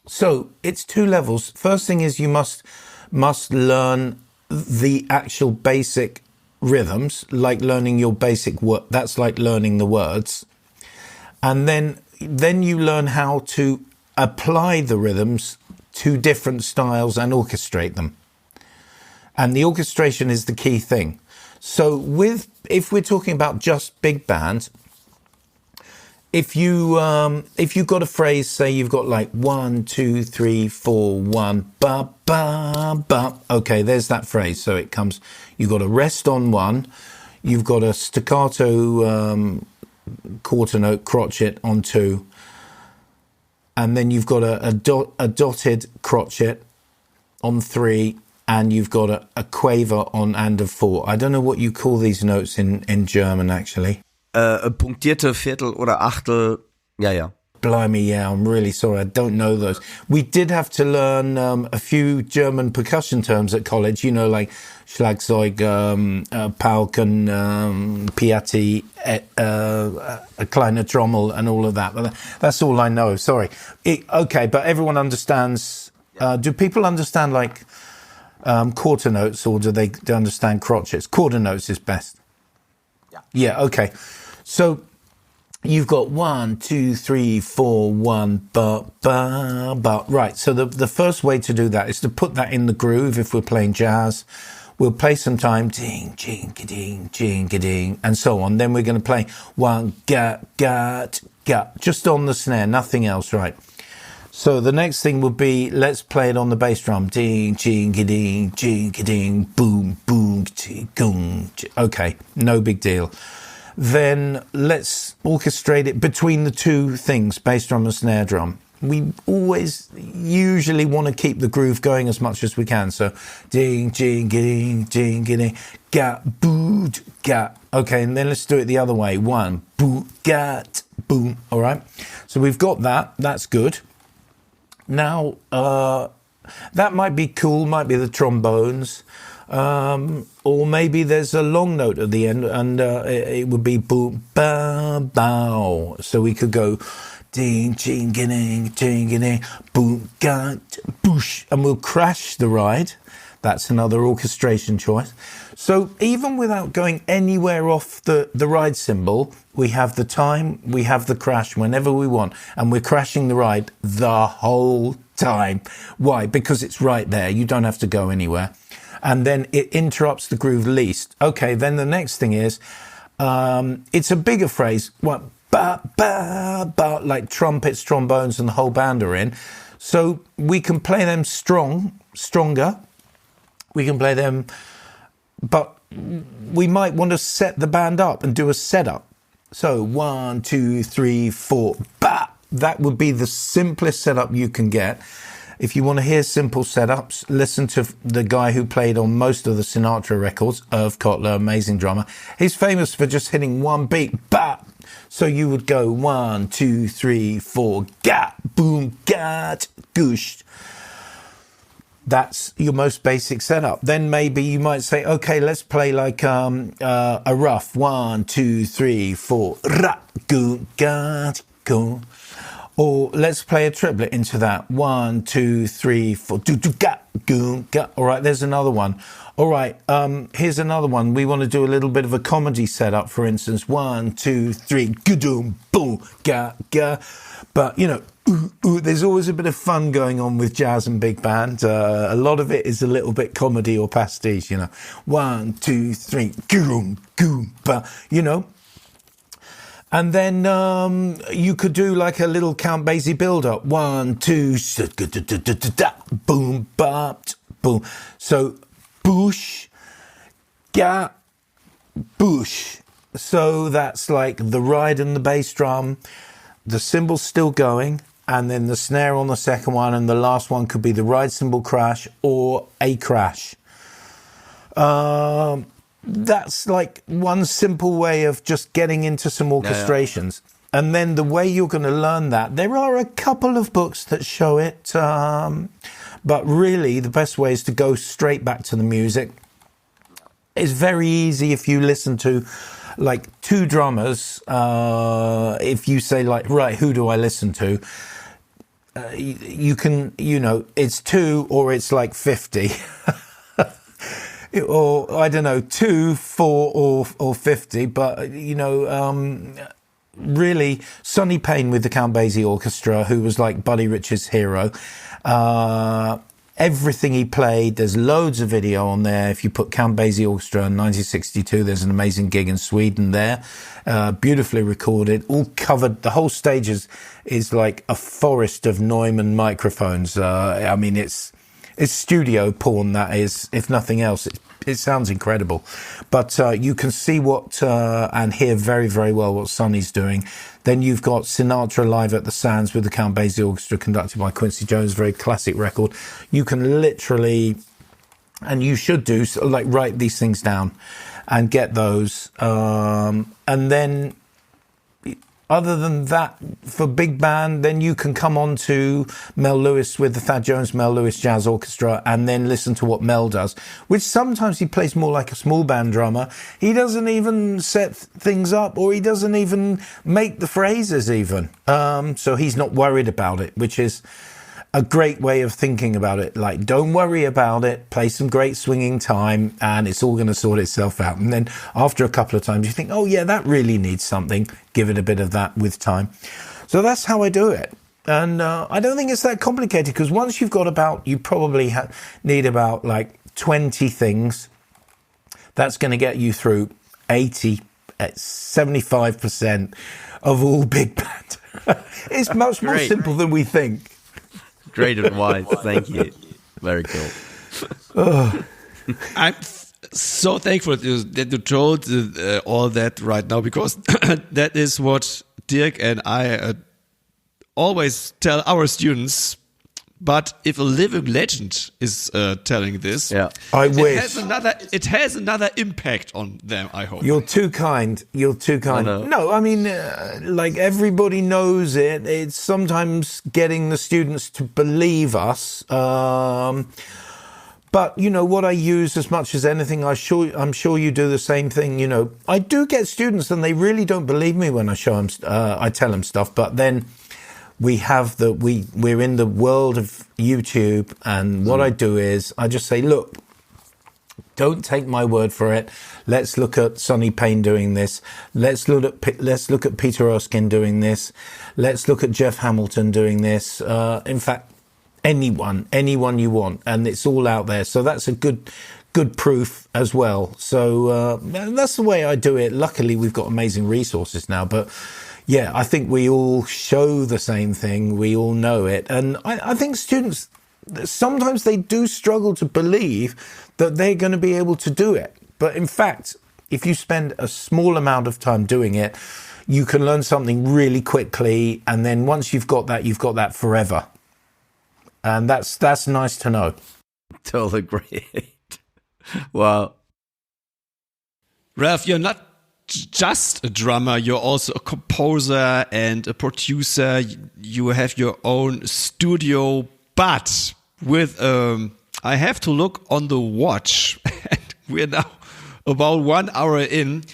So it's 2 levels. First thing is you must learn the actual basic rhythms, like learning your basic word. That's like learning the words. And then you learn how to apply the rhythms to different styles and orchestrate them. And the orchestration is the key thing. So if we're talking about just big bands, if you've got a phrase, say you've got like 1, 2, 3, 4, 1, ba ba ba. Okay, there's that phrase. So it comes. You've got a rest on 1. You've got a staccato quarter note crotchet on 2, and then you've got a dotted crotchet on 3. And you've got a quaver on and of 4. I don't know what you call these notes in German, actually. Punktierte Viertel oder Achtel. Ja. Blimey, yeah, I'm really sorry. I don't know those. We did have to learn a few German percussion terms at college, like Schlagzeug, Pauken, Piatti, a kleine Trommel, and all of that. But that's all I know, sorry. Okay, but everyone understands. Do people understand, like, quarter notes, or do they understand crotchets? Quarter notes is best. Yeah, okay. So you've got 1, 2, 3, 4, 1, ba, ba, ba. Right, so the first way to do that is to put that in the groove. If we're playing jazz, we'll play some time, ding, jing, ding, jing, ding, and so on. Then we're going to play 1, gat, just on the snare, nothing else, right? So the next thing would be, let's play it on the bass drum. Ding, jing, ding, boom, boom, gong. Okay, no big deal. Then let's orchestrate it between the 2 things, bass drum and snare drum. We usually want to keep the groove going as much as we can. So ding, jing, gat, boot, gat. Okay, and then let's do it the other way. 1, boot, gat, boom. All right. So we've got that. That's good. Now, that might be cool, might be the trombones, or maybe there's a long note at the end, and it would be boom, bow, bow. So we could go ding, ching, boom, gat, boosh, and we'll crash the ride. That's another orchestration choice. So even without going anywhere off the ride symbol, we have the time, we have the crash whenever we want, and we're crashing the ride the whole time. Why? Because it's right there. You don't have to go anywhere. And then it interrupts the groove least. Okay, then the next thing is, it's a bigger phrase. What? Ba, ba, ba, like trumpets, trombones, and the whole band are in. So we can play them stronger. We can play them, but we might want to set the band up and do a setup. So 1, 2, 3, 4, ba! That would be the simplest setup you can get. If you want to hear simple setups, listen to the guy who played on most of the Sinatra records, Irv Kotler, amazing drummer. He's famous for just hitting one beat, ba! So you would go 1, 2, 3, 4, gat, boom, gat, goosh. That's your most basic setup. Then maybe you might say, okay, let's play like a rough 1, 2, 3, 4, ra, go, ga, go. Or let's play a triplet into that. 1, 2, 3, 4, do, ga, go, ga. All right, there's another one. All right, here's another one. We want to do a little bit of a comedy setup, for instance. 1, 2, 3, ga-doom, boom, ga, ga. But, there's always a bit of fun going on with jazz and big band. A lot of it is a little bit comedy or pastiche, 1, 2, 3, goom, goom, ba, And then you could do like a little Count Basie build-up. 1, 2, boom, bop, boom. So, boosh, ga, boosh. So that's like the ride and the bass drum, the cymbal's still going, and then the snare on the second one, and the last one could be the ride cymbal crash or a crash. that's like one simple way of just getting into some orchestrations. Yeah. And then the way you're going to learn that, there are a couple of books that show it, but really the best way is to go straight back to the music. It's very easy if you listen to like two drummers. If you say like, right, who do I listen to? You can, it's two or it's like 50. Or, I don't know, 2, 4 or 50. But, really, Sonny Payne with the Count Basie Orchestra, who was like Buddy Rich's hero. Everything he played, there's loads of video on there. If you put Count Basie Orchestra in 1962, there's an amazing gig in Sweden there. Beautifully recorded, all covered. The whole stage is like a forest of Neumann microphones. I mean, it's studio porn, that is, if nothing else. It sounds incredible. But you can see and hear very, very well what Sonny's doing. Then you've got Sinatra live at the Sands with the Count Basie Orchestra, conducted by Quincy Jones, very classic record. You can literally, and you should do, like write these things down and get those. And then, other than that, for big band, then you can come on to Mel Lewis with the Thad Jones Mel Lewis Jazz Orchestra and then listen to what Mel does, which sometimes he plays more like a small band drummer. He doesn't even set things up, or he doesn't even make the phrases even. So he's not worried about it, which is a great way of thinking about it. Like, don't worry about it, play some great swinging time, and it's all going to sort itself out. And then after a couple of times, you think, oh yeah, that really needs something. Give it a bit of that with time. So that's how I do it. And I don't think it's that complicated, because once you've got you probably need about like 20 things. That's going to get you through 75% of all big band. It's much more simple than we think. Great advice. Thank you. Very cool. I'm so thankful that you told all that right now, because that is what Dirk and I always tell our students. But if a living legend is telling this, I wish it has another impact on them. I hope. You're too kind. No, I mean, like everybody knows it. It's sometimes getting the students to believe us. But what I use as much as anything, I'm sure you do the same thing. I do get students, and they really don't believe me when I show them. I tell them stuff, but then. We're in the world of YouTube, and what I do is I just say, look, don't take my word for it. Let's look at Sonny Payne doing this. Let's look at Peter Erskine doing this. Let's look at Jeff Hamilton doing this. In fact, anyone you want, and it's all out there. So that's a good proof as well. So that's the way I do it. Luckily, we've got amazing resources now, but. Yeah, I think we all show the same thing. We all know it. And I think students, sometimes they do struggle to believe that they're going to be able to do it. But in fact, if you spend a small amount of time doing it, you can learn something really quickly. And then once you've got that forever. And that's nice to know. Totally great. Wow. Ralph, you're not just a drummer, you're also a composer and a producer. You have your own studio, but with I have to look on the watch, and we're now about 1 hour in.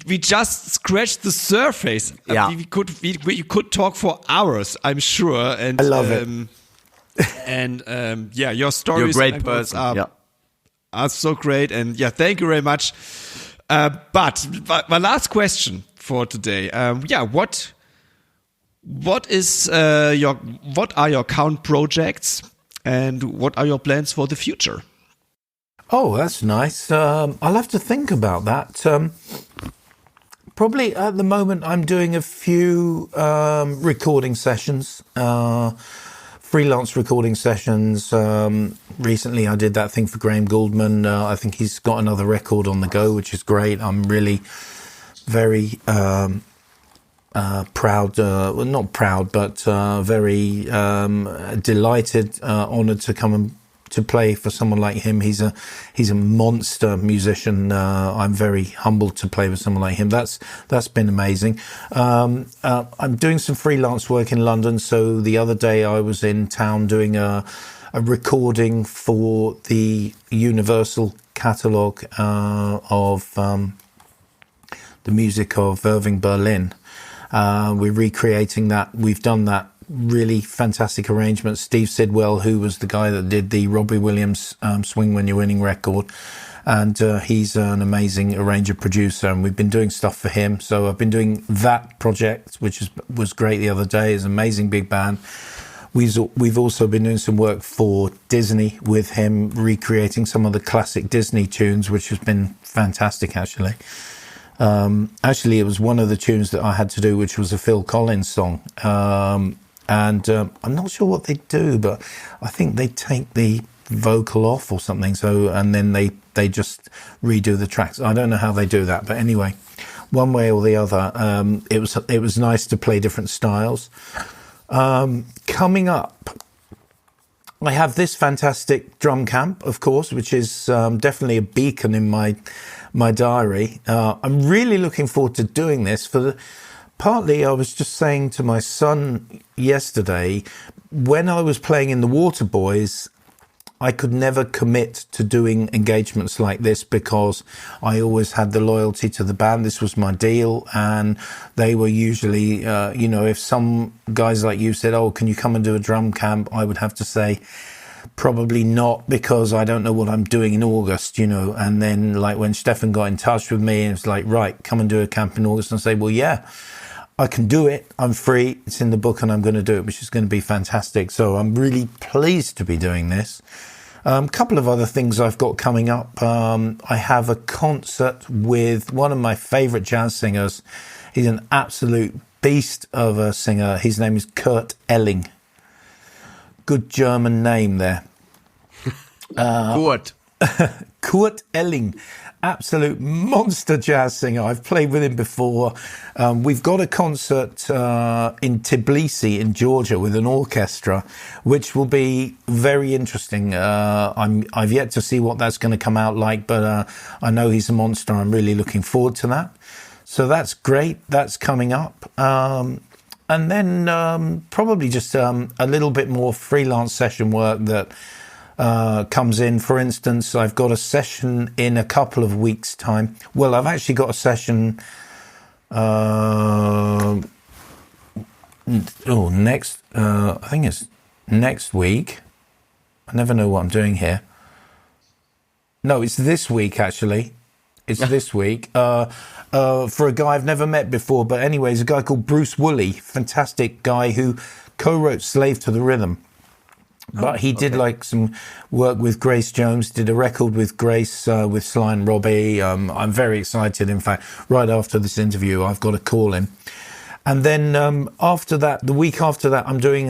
We just scratched the surface. Yeah, we could talk for hours, I'm sure. And I love it. And your stories You're a great person. Are so great. And thank you very much. But my last question for today, what are your current projects, and what are your plans for the future? Oh, that's nice. I'll have to think about that. Probably at the moment I'm doing a few recording sessions, freelance recording sessions. Recently I did that thing for Graham Gouldman. I think he's got another record on the go, which is great. I'm really very proud, well, not proud, but very delighted, honoured to come and to play for someone like him. He's a monster musician. I'm very humbled to play with someone like him. That's been amazing. I'm doing some freelance work in London. So the other day I was in town doing a recording for the Universal catalogue of the music of Irving Berlin. We're recreating that. We've done that really fantastic arrangement. Steve Sidwell, who was the guy that did the Robbie Williams Swing When You're Winning record, and he's an amazing arranger producer, and we've been doing stuff for him. So I've been doing that project, which was great the other day. It's an amazing big band. We've also been doing some work for Disney with him, recreating some of the classic Disney tunes, which has been fantastic, actually. Actually, it was one of the tunes that I had to do, which was a Phil Collins song. And I'm not sure what they do, but I think they take the vocal off or something. So, and then they just redo the tracks. I don't know how they do that, but anyway, one way or the other, it was nice to play different styles. Coming up, I have this fantastic drum camp, of course, which is definitely a beacon in my diary. I'm really looking forward to doing this. Partly, I was just saying to my son yesterday, when I was playing in the Waterboys, I could never commit to doing engagements like this because I always had the loyalty to the band. This was my deal, and they were usually, if some guys like you said, "Oh, can you come and do a drum camp?" I would have to say, probably not, because I don't know what I'm doing in August, And then, like, when Stefan got in touch with me, and it's like, right, come and do a camp in August, and I say, well, yeah, I can do it. I'm free. It's in the book, and I'm going to do it, which is going to be fantastic. So I'm really pleased to be doing this. A couple of other things I've got coming up. I have a concert with one of my favourite jazz singers. He's an absolute beast of a singer. His name is Kurt Elling. Good German name there. Kurt. Kurt Elling, absolute monster jazz singer. I've played with him before. We've got a concert in Tbilisi in Georgia with an orchestra, which will be very interesting. I've yet to see what that's going to come out like, but I know he's a monster. I'm really looking forward to that. So that's great. That's coming up. And then probably just a little bit more freelance session work that comes in. For instance, I've got a session in a couple of weeks' time. Well, I've actually got a session I think it's next week. I never know what I'm doing here. No, it's this week, actually. It's this week. For a guy I've never met before. But anyways, a guy called Bruce Woolley, fantastic guy who co-wrote Slave to the Rhythm. But he did like some work with Grace Jones, did a record with Grace, with Sly and Robbie. I'm very excited. In fact, right after this interview, I've got to call him. And then after that, the week after that, I'm doing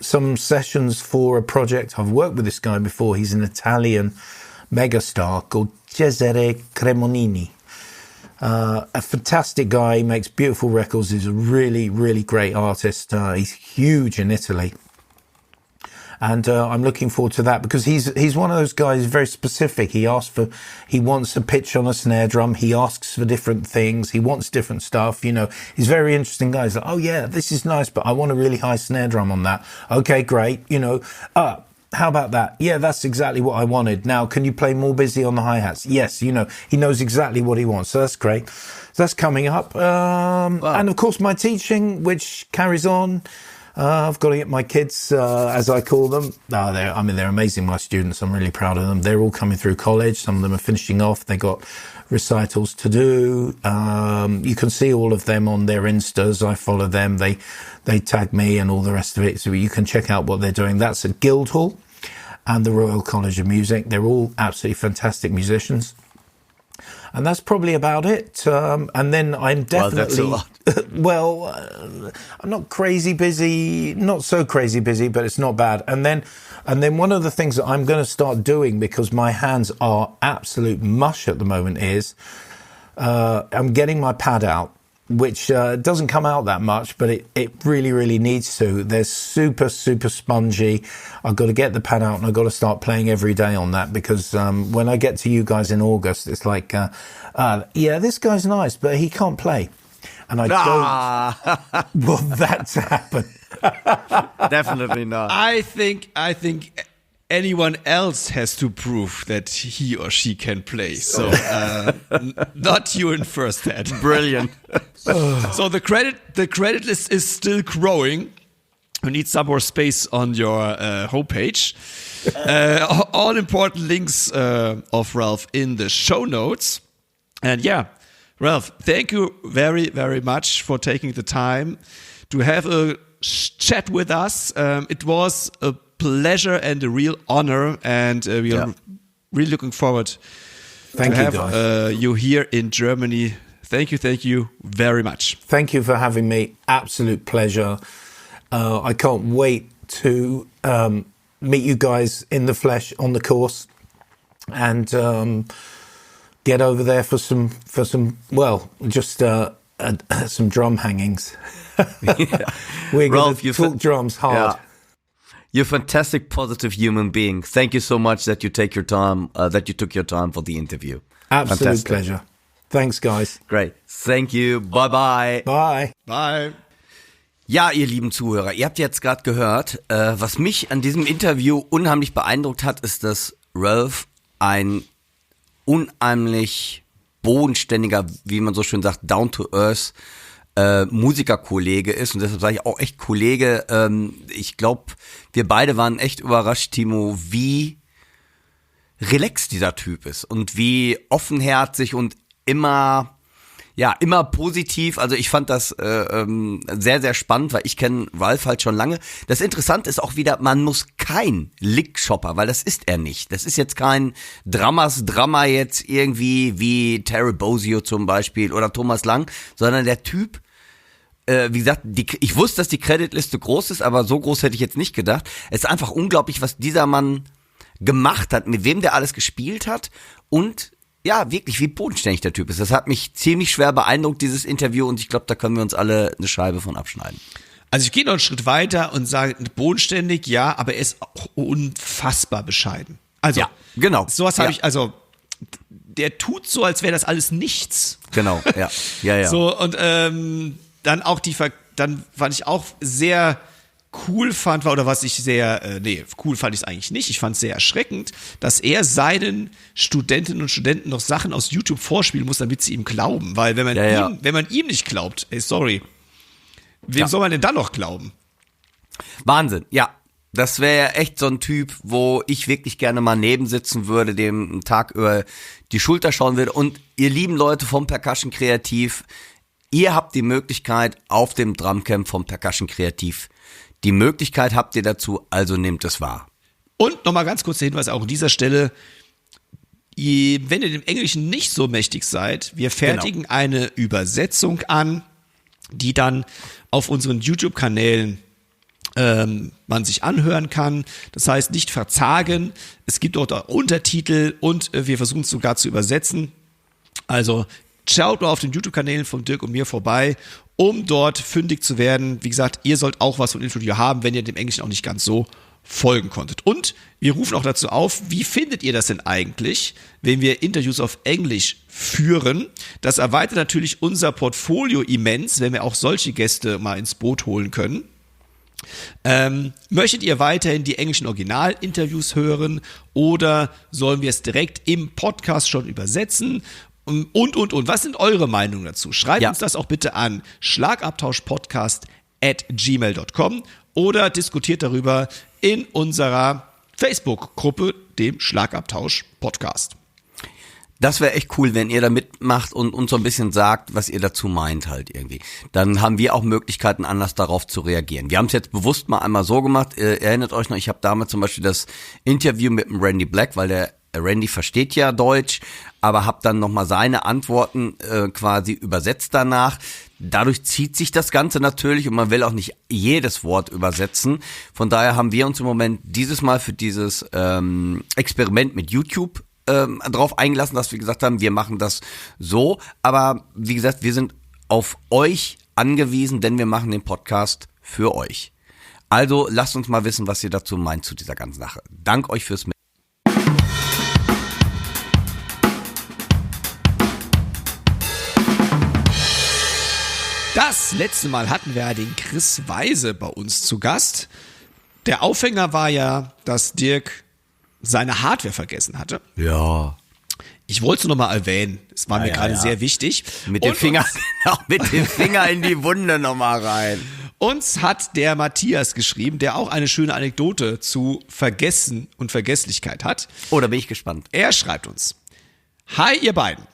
some sessions for a project. I've worked with this guy before. He's an Italian megastar called Cesare Cremonini. A fantastic guy. He makes beautiful records. He's a really, really great artist. He's huge in Italy. And I'm looking forward to that because he's one of those guys very specific. He wants a pitch on a snare drum. He asks for different things. He wants different stuff. He's a very interesting guy. He's like, oh yeah, this is nice, but I want a really high snare drum on that. Okay, great. How about that? Yeah, that's exactly what I wanted. Now, can you play more busy on the hi-hats? Yes, he knows exactly what he wants. So that's great. So that's coming up. Wow. And of course, my teaching, which carries on. I've got to get my kids, as I call them. They're amazing, my students. I'm really proud of them. They're all coming through college. Some of them are finishing off. They got recitals to do. You can see all of them on their Instas. I follow them. They tag me and all the rest of it. So you can check out what they're doing. That's at Guildhall and the Royal College of Music. They're all absolutely fantastic musicians. And that's probably about it. And then I'm definitely... Well, that's a lot. I'm not crazy busy, not so crazy busy, but it's not bad. And then one of the things that I'm going to start doing, because my hands are absolute mush at the moment, is I'm getting my pad out. which doesn't come out that much, but it really, really needs to. They're super, super spongy. I've got to get the pad out and I've got to start playing every day on that because when I get to you guys in August, it's like, yeah, this guy's nice, but he can't play. And I don't want that to happen. Definitely not. I think anyone else has to prove that he or she can play. So not you in first head. Brilliant. So the credit list is still growing. You need some more space on your homepage. All important links of Ralph in the show notes. And yeah, Ralph, thank you very, very much for taking the time to have a chat with us. It was a pleasure and a real honor, and we are really looking forward to have you here in Germany. Thank you very much. Thank you for having me. Absolute pleasure. I can't wait to meet you guys in the flesh on the course and get over there for some some drum hangings. We're going to talk drums hard. Yeah. You're a fantastic, positive human being. Thank you so much that you took your time for the interview. Absolute Fantastic. pleasure. Thanks, guys. Great. Thank you. Bye-bye. Bye. Bye. Ja, ihr lieben Zuhörer, ihr habt jetzt gerade gehört, was mich an diesem Interview unheimlich beeindruckt hat, ist, dass Ralph ein unheimlich bodenständiger, wie man so schön sagt, down-to-earth Musikerkollege ist, und deshalb sage ich auch echt Kollege. Ich glaube, wir beide waren echt überrascht, Timo, wie relaxed dieser Typ ist und wie offenherzig und immer positiv. Also ich fand das sehr, sehr spannend, weil ich kenne Ralph halt schon lange. Das Interessante ist auch wieder, man muss kein Lickshopper, weil das ist er nicht. Das ist jetzt kein Drama jetzt irgendwie wie Terry Bozzio zum Beispiel oder Thomas Lang, sondern der Typ, wie gesagt, ich wusste, dass die Creditliste groß ist, aber so groß hätte ich jetzt nicht gedacht. Es ist einfach unglaublich, was dieser Mann gemacht hat, mit wem der alles gespielt hat und ja, wirklich, wie bodenständig der Typ ist. Das hat mich ziemlich schwer beeindruckt, dieses Interview, und ich glaube, da können wir uns alle eine Scheibe von abschneiden. Also ich gehe noch einen Schritt weiter und sage, bodenständig, ja, aber er ist auch unfassbar bescheiden. Also, ja, genau. Sowas habe ich, also, der tut so, als wäre das alles nichts. Genau, ja. So, und dann auch dann fand ich auch sehr cool fand, oder was ich sehr, cool fand ich es eigentlich nicht. Ich fand es sehr erschreckend, dass er seinen Studentinnen und Studenten noch Sachen aus YouTube vorspielen muss, damit sie ihm glauben. Weil wenn man ihm nicht glaubt, sorry, wem soll man denn dann noch glauben? Wahnsinn, ja. Das wäre echt so ein Typ, wo ich wirklich gerne mal nebensitzen würde, dem einen Tag über die Schulter schauen würde. Und ihr lieben Leute vom Percussion Kreativ, ihr habt die Möglichkeit auf dem Drumcamp vom Percussion Kreativ. Die Möglichkeit habt ihr dazu, also nehmt es wahr. Und nochmal ganz kurz der Hinweis auch an dieser Stelle, wenn ihr dem Englischen nicht so mächtig seid, wir fertigen eine Übersetzung an, die dann auf unseren YouTube-Kanälen man sich anhören kann. Das heißt, nicht verzagen. Es gibt dort auch Untertitel und wir versuchen es sogar zu übersetzen. Also schaut mal auf den YouTube-Kanälen von Dirk und mir vorbei, um dort fündig zu werden. Wie gesagt, ihr sollt auch was von Infostudio haben, wenn ihr dem Englischen auch nicht ganz so folgen konntet. Und wir rufen auch dazu auf, wie findet ihr das denn eigentlich, wenn wir Interviews auf Englisch führen? Das erweitert natürlich unser Portfolio immens, wenn wir auch solche Gäste mal ins Boot holen können. Möchtet ihr weiterhin die englischen Originalinterviews hören oder sollen wir es direkt im Podcast schon übersetzen? Und. Was sind eure Meinungen dazu? Schreibt uns das auch bitte an schlagabtauschpodcast@gmail.com oder diskutiert darüber in unserer Facebook-Gruppe, dem Schlagabtausch-Podcast. Das wäre echt cool, wenn ihr da mitmacht und uns so ein bisschen sagt, was ihr dazu meint halt irgendwie. Dann haben wir auch Möglichkeiten, anders darauf zu reagieren. Wir haben es jetzt bewusst mal einmal so gemacht. Erinnert euch noch, ich habe damals zum Beispiel das Interview mit dem Randy Black, weil der Randy versteht ja Deutsch, aber habe dann nochmal seine Antworten quasi übersetzt danach. Dadurch zieht sich das Ganze natürlich und man will auch nicht jedes Wort übersetzen. Von daher haben wir uns im Moment dieses Mal für dieses Experiment mit YouTube drauf eingelassen, dass wir gesagt haben, wir machen das so. Aber wie gesagt, wir sind auf euch angewiesen, denn wir machen den Podcast für euch. Also lasst uns mal wissen, was ihr dazu meint zu dieser ganzen Sache. Dank euch fürs Das letzte Mal hatten wir ja den Chris Weise bei uns zu Gast. Der Aufhänger war ja, dass Dirk seine Hardware vergessen hatte. Ja. Ich wollte es noch mal erwähnen. Es war mir gerade sehr wichtig. Mit dem Finger in die Wunde nochmal rein. Uns hat der Matthias geschrieben, der auch eine schöne Anekdote zu Vergessen und Vergesslichkeit hat. Oh, da bin ich gespannt. Er schreibt uns: Hi ihr beiden.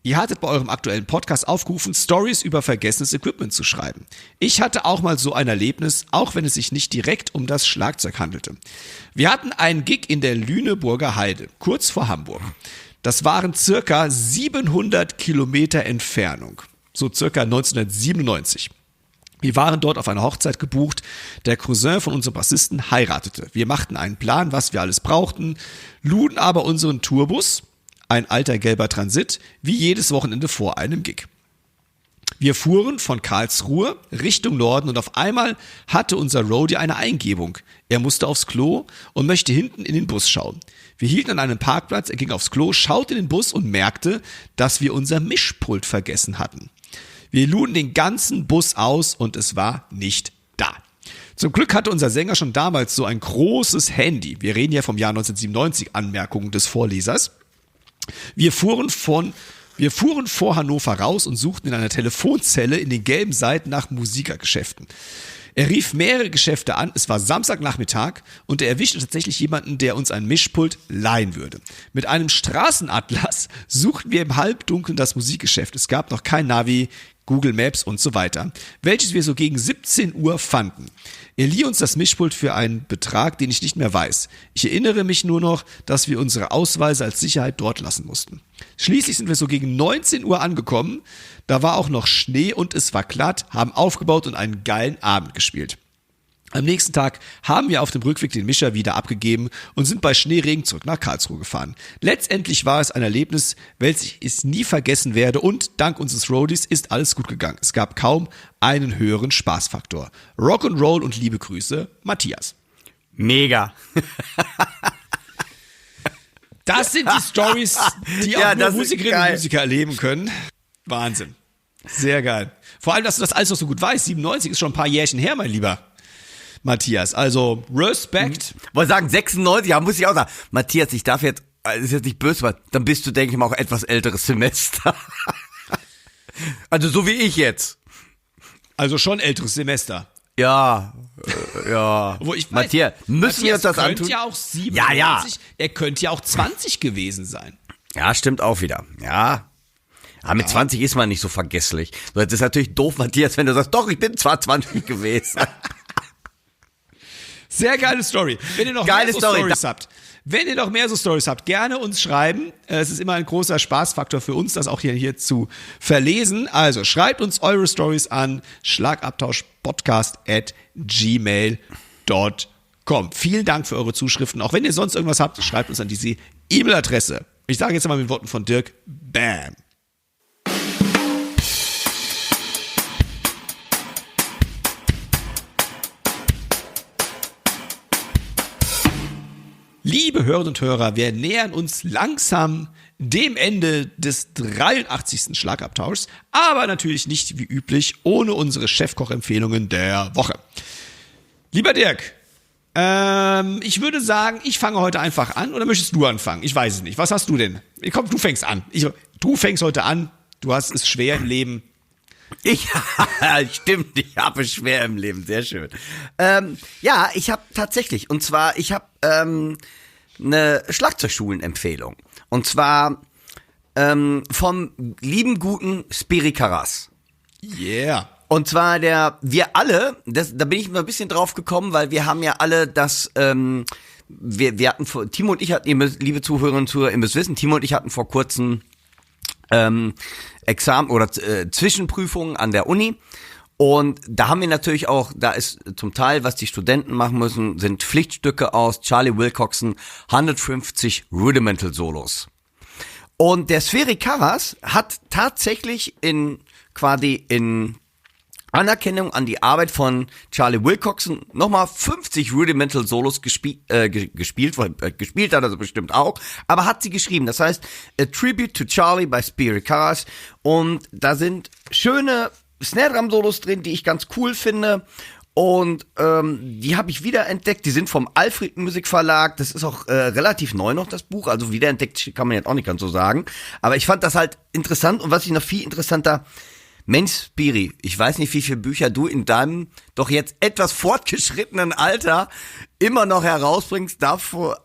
Ihr hattet bei eurem aktuellen Podcast aufgerufen, Stories über vergessenes Equipment zu schreiben. Ich hatte auch mal so ein Erlebnis, auch wenn es sich nicht direkt um das Schlagzeug handelte. Wir hatten einen Gig in der Lüneburger Heide, kurz vor Hamburg. Das waren circa 700 Kilometer Entfernung, so circa 1997. Wir waren dort auf eine Hochzeit gebucht. Der Cousin von unserem Bassisten heiratete. Wir machten einen Plan, was wir alles brauchten, luden aber unseren Tourbus, ein alter gelber Transit, wie jedes Wochenende vor einem Gig. Wir fuhren von Karlsruhe Richtung Norden und auf einmal hatte unser Roadie eine Eingebung. Er musste aufs Klo und möchte hinten in den Bus schauen. Wir hielten an einem Parkplatz, er ging aufs Klo, schaute in den Bus und merkte, dass wir unser Mischpult vergessen hatten. Wir luden den ganzen Bus aus und es war nicht da. Zum Glück hatte unser Sänger schon damals so ein großes Handy. Wir reden ja vom Jahr 1997, Anmerkungen des Vorlesers. Wir fuhren vor Hannover raus und suchten in einer Telefonzelle in den gelben Seiten nach Musikergeschäften. Er rief mehrere Geschäfte an, es war Samstagnachmittag und er erwischte tatsächlich jemanden, der uns ein Mischpult leihen würde. Mit einem Straßenatlas suchten wir im Halbdunkeln das Musikgeschäft. Es gab noch kein Navi, Google Maps und so weiter, welches wir so gegen 17 Uhr fanden. Er lieh uns das Mischpult für einen Betrag, den ich nicht mehr weiß. Ich erinnere mich nur noch, dass wir unsere Ausweise als Sicherheit dort lassen mussten. Schließlich sind wir so gegen 19 Uhr angekommen. Da war auch noch Schnee und es war glatt, haben aufgebaut und einen geilen Abend gespielt. Am nächsten Tag haben wir auf dem Rückweg den Mischer wieder abgegeben und sind bei Schneeregen zurück nach Karlsruhe gefahren. Letztendlich war es ein Erlebnis, welches ich nie vergessen werde und dank unseres Roadies ist alles gut gegangen. Es gab kaum einen höheren Spaßfaktor. Rock'n'Roll und liebe Grüße, Matthias. Mega. Das sind die Stories, die auch nur Musikerinnen und Musiker erleben können. Wahnsinn. Sehr geil. Vor allem, dass du das alles noch so gut weißt. 97 ist schon ein paar Jährchen her, mein Lieber Matthias. Also, Respekt. Wollte sagen, 96, ja, muss ich auch sagen. Matthias, ich darf jetzt, das ist jetzt nicht böse, weil dann bist du, denke ich mal, auch etwas älteres Semester. Also, so wie ich jetzt. Also schon älteres Semester. Ja. Wo ich weiß, Matthias, müssen wir uns das antun? Er könnte ja auch 97, er könnte ja auch 20 gewesen sein. Ja, stimmt auch wieder. Ja. Aber mit 20 ist man nicht so vergesslich. So, jetzt ist natürlich doof, Matthias, wenn du sagst, doch, ich bin zwar 20 gewesen. Sehr geile Story. Wenn ihr noch mehr so Stories habt, gerne uns schreiben. Es ist immer ein großer Spaßfaktor für uns, das auch hier zu verlesen. Also schreibt uns eure Stories an schlagabtauschpodcast@gmail.com. Vielen Dank für eure Zuschriften. Auch wenn ihr sonst irgendwas habt, schreibt uns an diese E-Mail-Adresse. Ich sage jetzt mal mit Worten von Dirk, Bam. Liebe Hörerinnen und Hörer, wir nähern uns langsam dem Ende des 83. Schlagabtauschs, aber natürlich nicht wie üblich ohne unsere Chefkoch-Empfehlungen der Woche. Lieber Dirk, ich würde sagen, ich fange heute einfach an oder möchtest du anfangen? Ich weiß es nicht. Was hast du denn? Komm, du fängst an. Du fängst heute an. Du hast es schwer im Leben. Stimmt, ich habe es schwer im Leben, sehr schön. Ja, ich habe tatsächlich, und zwar, ich habe eine Schlagzeugschulen-Empfehlung. Und zwar vom lieben guten Sperie. Yeah. Und zwar wir alle, da bin ich mal ein bisschen drauf gekommen, weil wir haben ja alle das, wir hatten, Timo und ich hatten, liebe Zuhörerinnen und Zuhörer, ihr müsst wissen, Timo und ich hatten vor kurzem Examen oder Zwischenprüfungen an der Uni. Und da haben wir natürlich auch, da ist zum Teil, was die Studenten machen müssen, sind Pflichtstücke aus Charley Wilcoxon, 150 Rudimental Solos. Und der Sperie hat tatsächlich in Anerkennung an die Arbeit von Charley Wilcoxon nochmal 50 Rudimental Solos gespielt hat er also bestimmt auch, aber hat sie geschrieben. Das heißt, A Tribute to Charley by Sperie. Und da sind schöne Snare-Drum-Solos drin, die ich ganz cool finde. Und die habe ich wiederentdeckt. Die sind vom Alfred Musikverlag. Das ist auch relativ neu noch, das Buch. Also wiederentdeckt kann man jetzt auch nicht ganz so sagen. Aber ich fand das halt interessant. Und was ich noch viel interessanter... Mensch, Sperie, ich weiß nicht, wie viele Bücher du in deinem doch jetzt etwas fortgeschrittenen Alter immer noch herausbringst. Dafür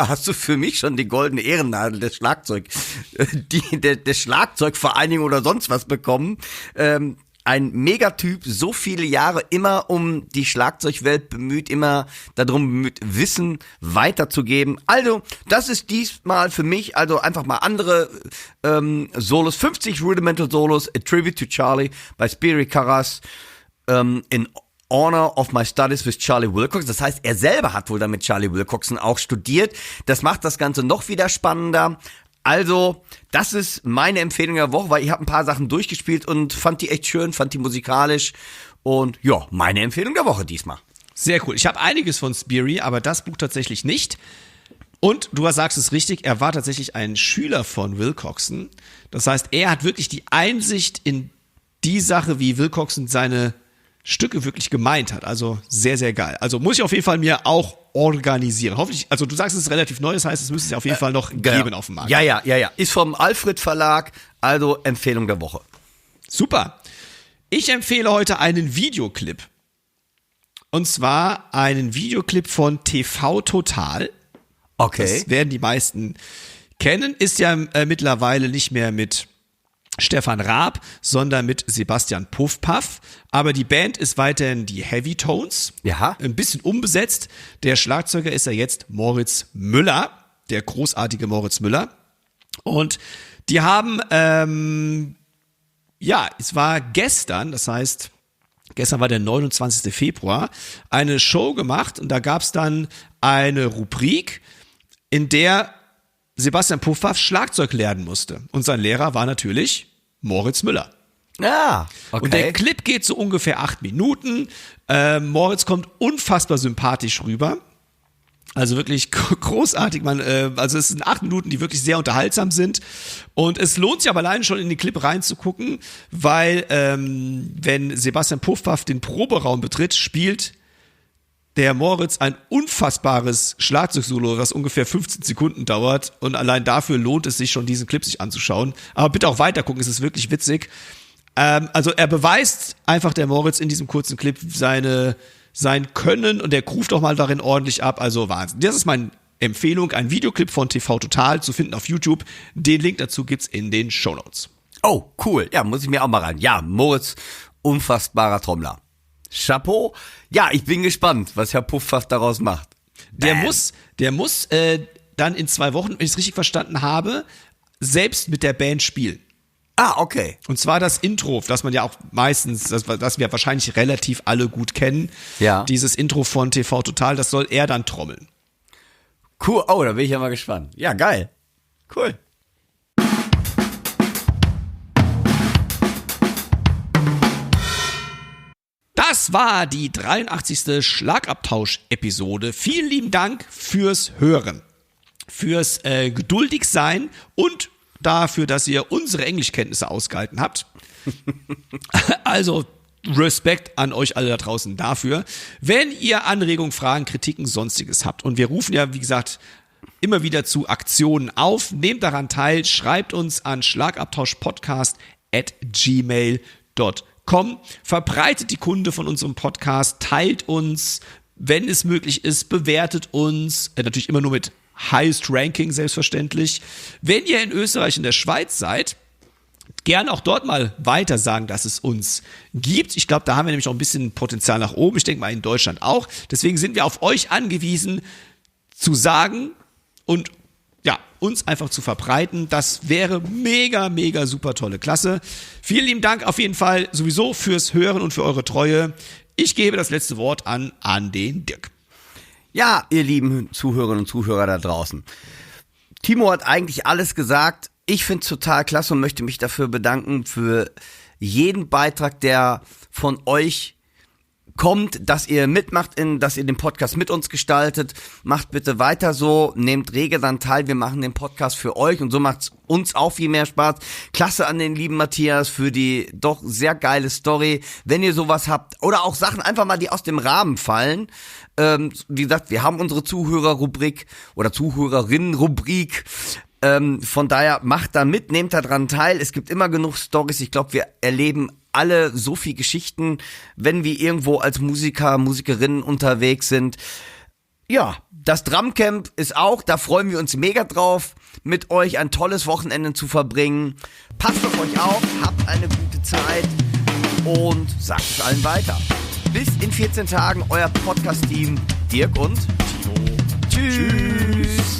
hast du für mich schon die goldene Ehrennadel des der Schlagzeugvereinigung oder sonst was bekommen. Ein Megatyp, so viele Jahre immer um die Schlagzeugwelt bemüht, immer darum bemüht, Wissen weiterzugeben. Also, das ist diesmal für mich, also einfach mal andere Solos, 50 Rudimental Solos, A Tribute to Charley by Sperie in Honor of my studies with Charley Wilcoxon. Das heißt, er selber hat wohl damit Charley Wilcoxon auch studiert. Das macht das Ganze noch wieder spannender. Also, das ist meine Empfehlung der Woche, weil ich habe ein paar Sachen durchgespielt und fand die echt schön, fand die musikalisch und ja, meine Empfehlung der Woche diesmal. Sehr cool. Ich habe einiges von Sperie, aber das Buch tatsächlich nicht. Und du sagst es richtig, er war tatsächlich ein Schüler von Wilcoxon. Das heißt, er hat wirklich die Einsicht in die Sache, wie Wilcoxon seine Stücke wirklich gemeint hat. Also sehr, sehr geil. Also muss ich auf jeden Fall mir auch organisieren. Hoffentlich, also du sagst, es ist relativ neu, das heißt, es müsste es auf jeden Fall noch geben auf dem Markt. Ja. Ist vom Alfred Verlag, also Empfehlung der Woche. Super. Ich empfehle heute einen Videoclip. Und zwar einen Videoclip von TV Total. Okay. Das werden die meisten kennen. Ist ja mittlerweile nicht mehr mit Stefan Raab, sondern mit Sebastian Puff. Aber die Band ist weiterhin die Heavy Tones. Ja. Ein bisschen umbesetzt. Der Schlagzeuger ist ja jetzt Moritz Müller, der großartige Moritz Müller. Und die haben, es war gestern, das heißt, gestern war der 29. Februar, eine Show gemacht und da gab es dann eine Rubrik, in der Sebastian Puff Schlagzeug lernen musste. Und sein Lehrer war natürlich Moritz Müller. Ja, okay. Und der Clip geht so ungefähr 8 Minuten. Moritz kommt unfassbar sympathisch rüber. Also wirklich großartig. Also es sind 8 Minuten, die wirklich sehr unterhaltsam sind. Und es lohnt sich aber allein schon in den Clip reinzugucken, weil wenn Sebastian Puff den Proberaum betritt, spielt der Moritz ein unfassbares Schlagzeugsolo, das ungefähr 15 Sekunden dauert. Und allein dafür lohnt es sich schon, diesen Clip sich anzuschauen. Aber bitte auch weiter gucken, es ist wirklich witzig. Also er beweist einfach, der Moritz, in diesem kurzen Clip sein Können und der ruft auch mal darin ordentlich ab. Also Wahnsinn. Das ist meine Empfehlung, ein Videoclip von TV Total zu finden auf YouTube. Den Link dazu gibt's in den Shownotes. Oh, cool. Ja, muss ich mir auch mal rein. Ja, Moritz, unfassbarer Trommler. Chapeau. Ja, ich bin gespannt, was Herr Puff daraus macht. Der muss dann in 2 Wochen, wenn ich es richtig verstanden habe, selbst mit der Band spielen. Ah, okay. Und zwar das Intro, das man ja auch meistens, das wir wahrscheinlich relativ alle gut kennen. Ja. Dieses Intro von TV Total, das soll er dann trommeln. Cool. Oh, da bin ich ja mal gespannt. Ja, geil. Cool. Das war die 83. Schlagabtausch-Episode. Vielen lieben Dank fürs Hören, fürs geduldig sein und dafür, dass ihr unsere Englischkenntnisse ausgehalten habt. Also Respekt an euch alle da draußen dafür. Wenn ihr Anregungen, Fragen, Kritiken, Sonstiges habt, und wir rufen ja, wie gesagt, immer wieder zu Aktionen auf, nehmt daran teil, schreibt uns an schlagabtauschpodcast@gmail.com. Verbreitet die Kunde von unserem Podcast, teilt uns, wenn es möglich ist, bewertet uns, natürlich immer nur mit Highest Ranking, selbstverständlich. Wenn ihr in Österreich, in der Schweiz seid, gerne auch dort mal weiter sagen, dass es uns gibt. Ich glaube, da haben wir nämlich auch ein bisschen Potenzial nach oben. Ich denke mal in Deutschland auch. Deswegen sind wir auf euch angewiesen, zu sagen und ja, uns einfach zu verbreiten. Das wäre mega, mega super tolle Klasse. Vielen lieben Dank auf jeden Fall sowieso fürs Hören und für eure Treue. Ich gebe das letzte Wort an den Dirk. Ja, ihr lieben Zuhörerinnen und Zuhörer da draußen. Timo hat eigentlich alles gesagt. Ich finde es total klasse und möchte mich dafür bedanken für jeden Beitrag, der von euch kommt, dass ihr mitmacht, dass ihr den Podcast mit uns gestaltet. Macht bitte weiter so, nehmt rege dann teil, wir machen den Podcast für euch und so macht's uns auch viel mehr Spaß. Klasse an den lieben Matthias für die doch sehr geile Story. Wenn ihr sowas habt oder auch Sachen einfach mal, die aus dem Rahmen fallen. Wie gesagt, wir haben unsere Zuhörerrubrik oder Zuhörerinnenrubrik. Von daher macht da mit, nehmt da dran teil. Es gibt immer genug Storys. Ich glaube, wir erleben alle so viel Geschichten, wenn wir irgendwo als Musiker, Musikerinnen unterwegs sind. Ja, das Drumcamp ist auch, da freuen wir uns mega drauf, mit euch ein tolles Wochenende zu verbringen. Passt auf euch auf, habt eine gute Zeit und sagt es allen weiter. Bis in 14 Tagen, euer Podcast-Team Dirk und Timo. Tschüss.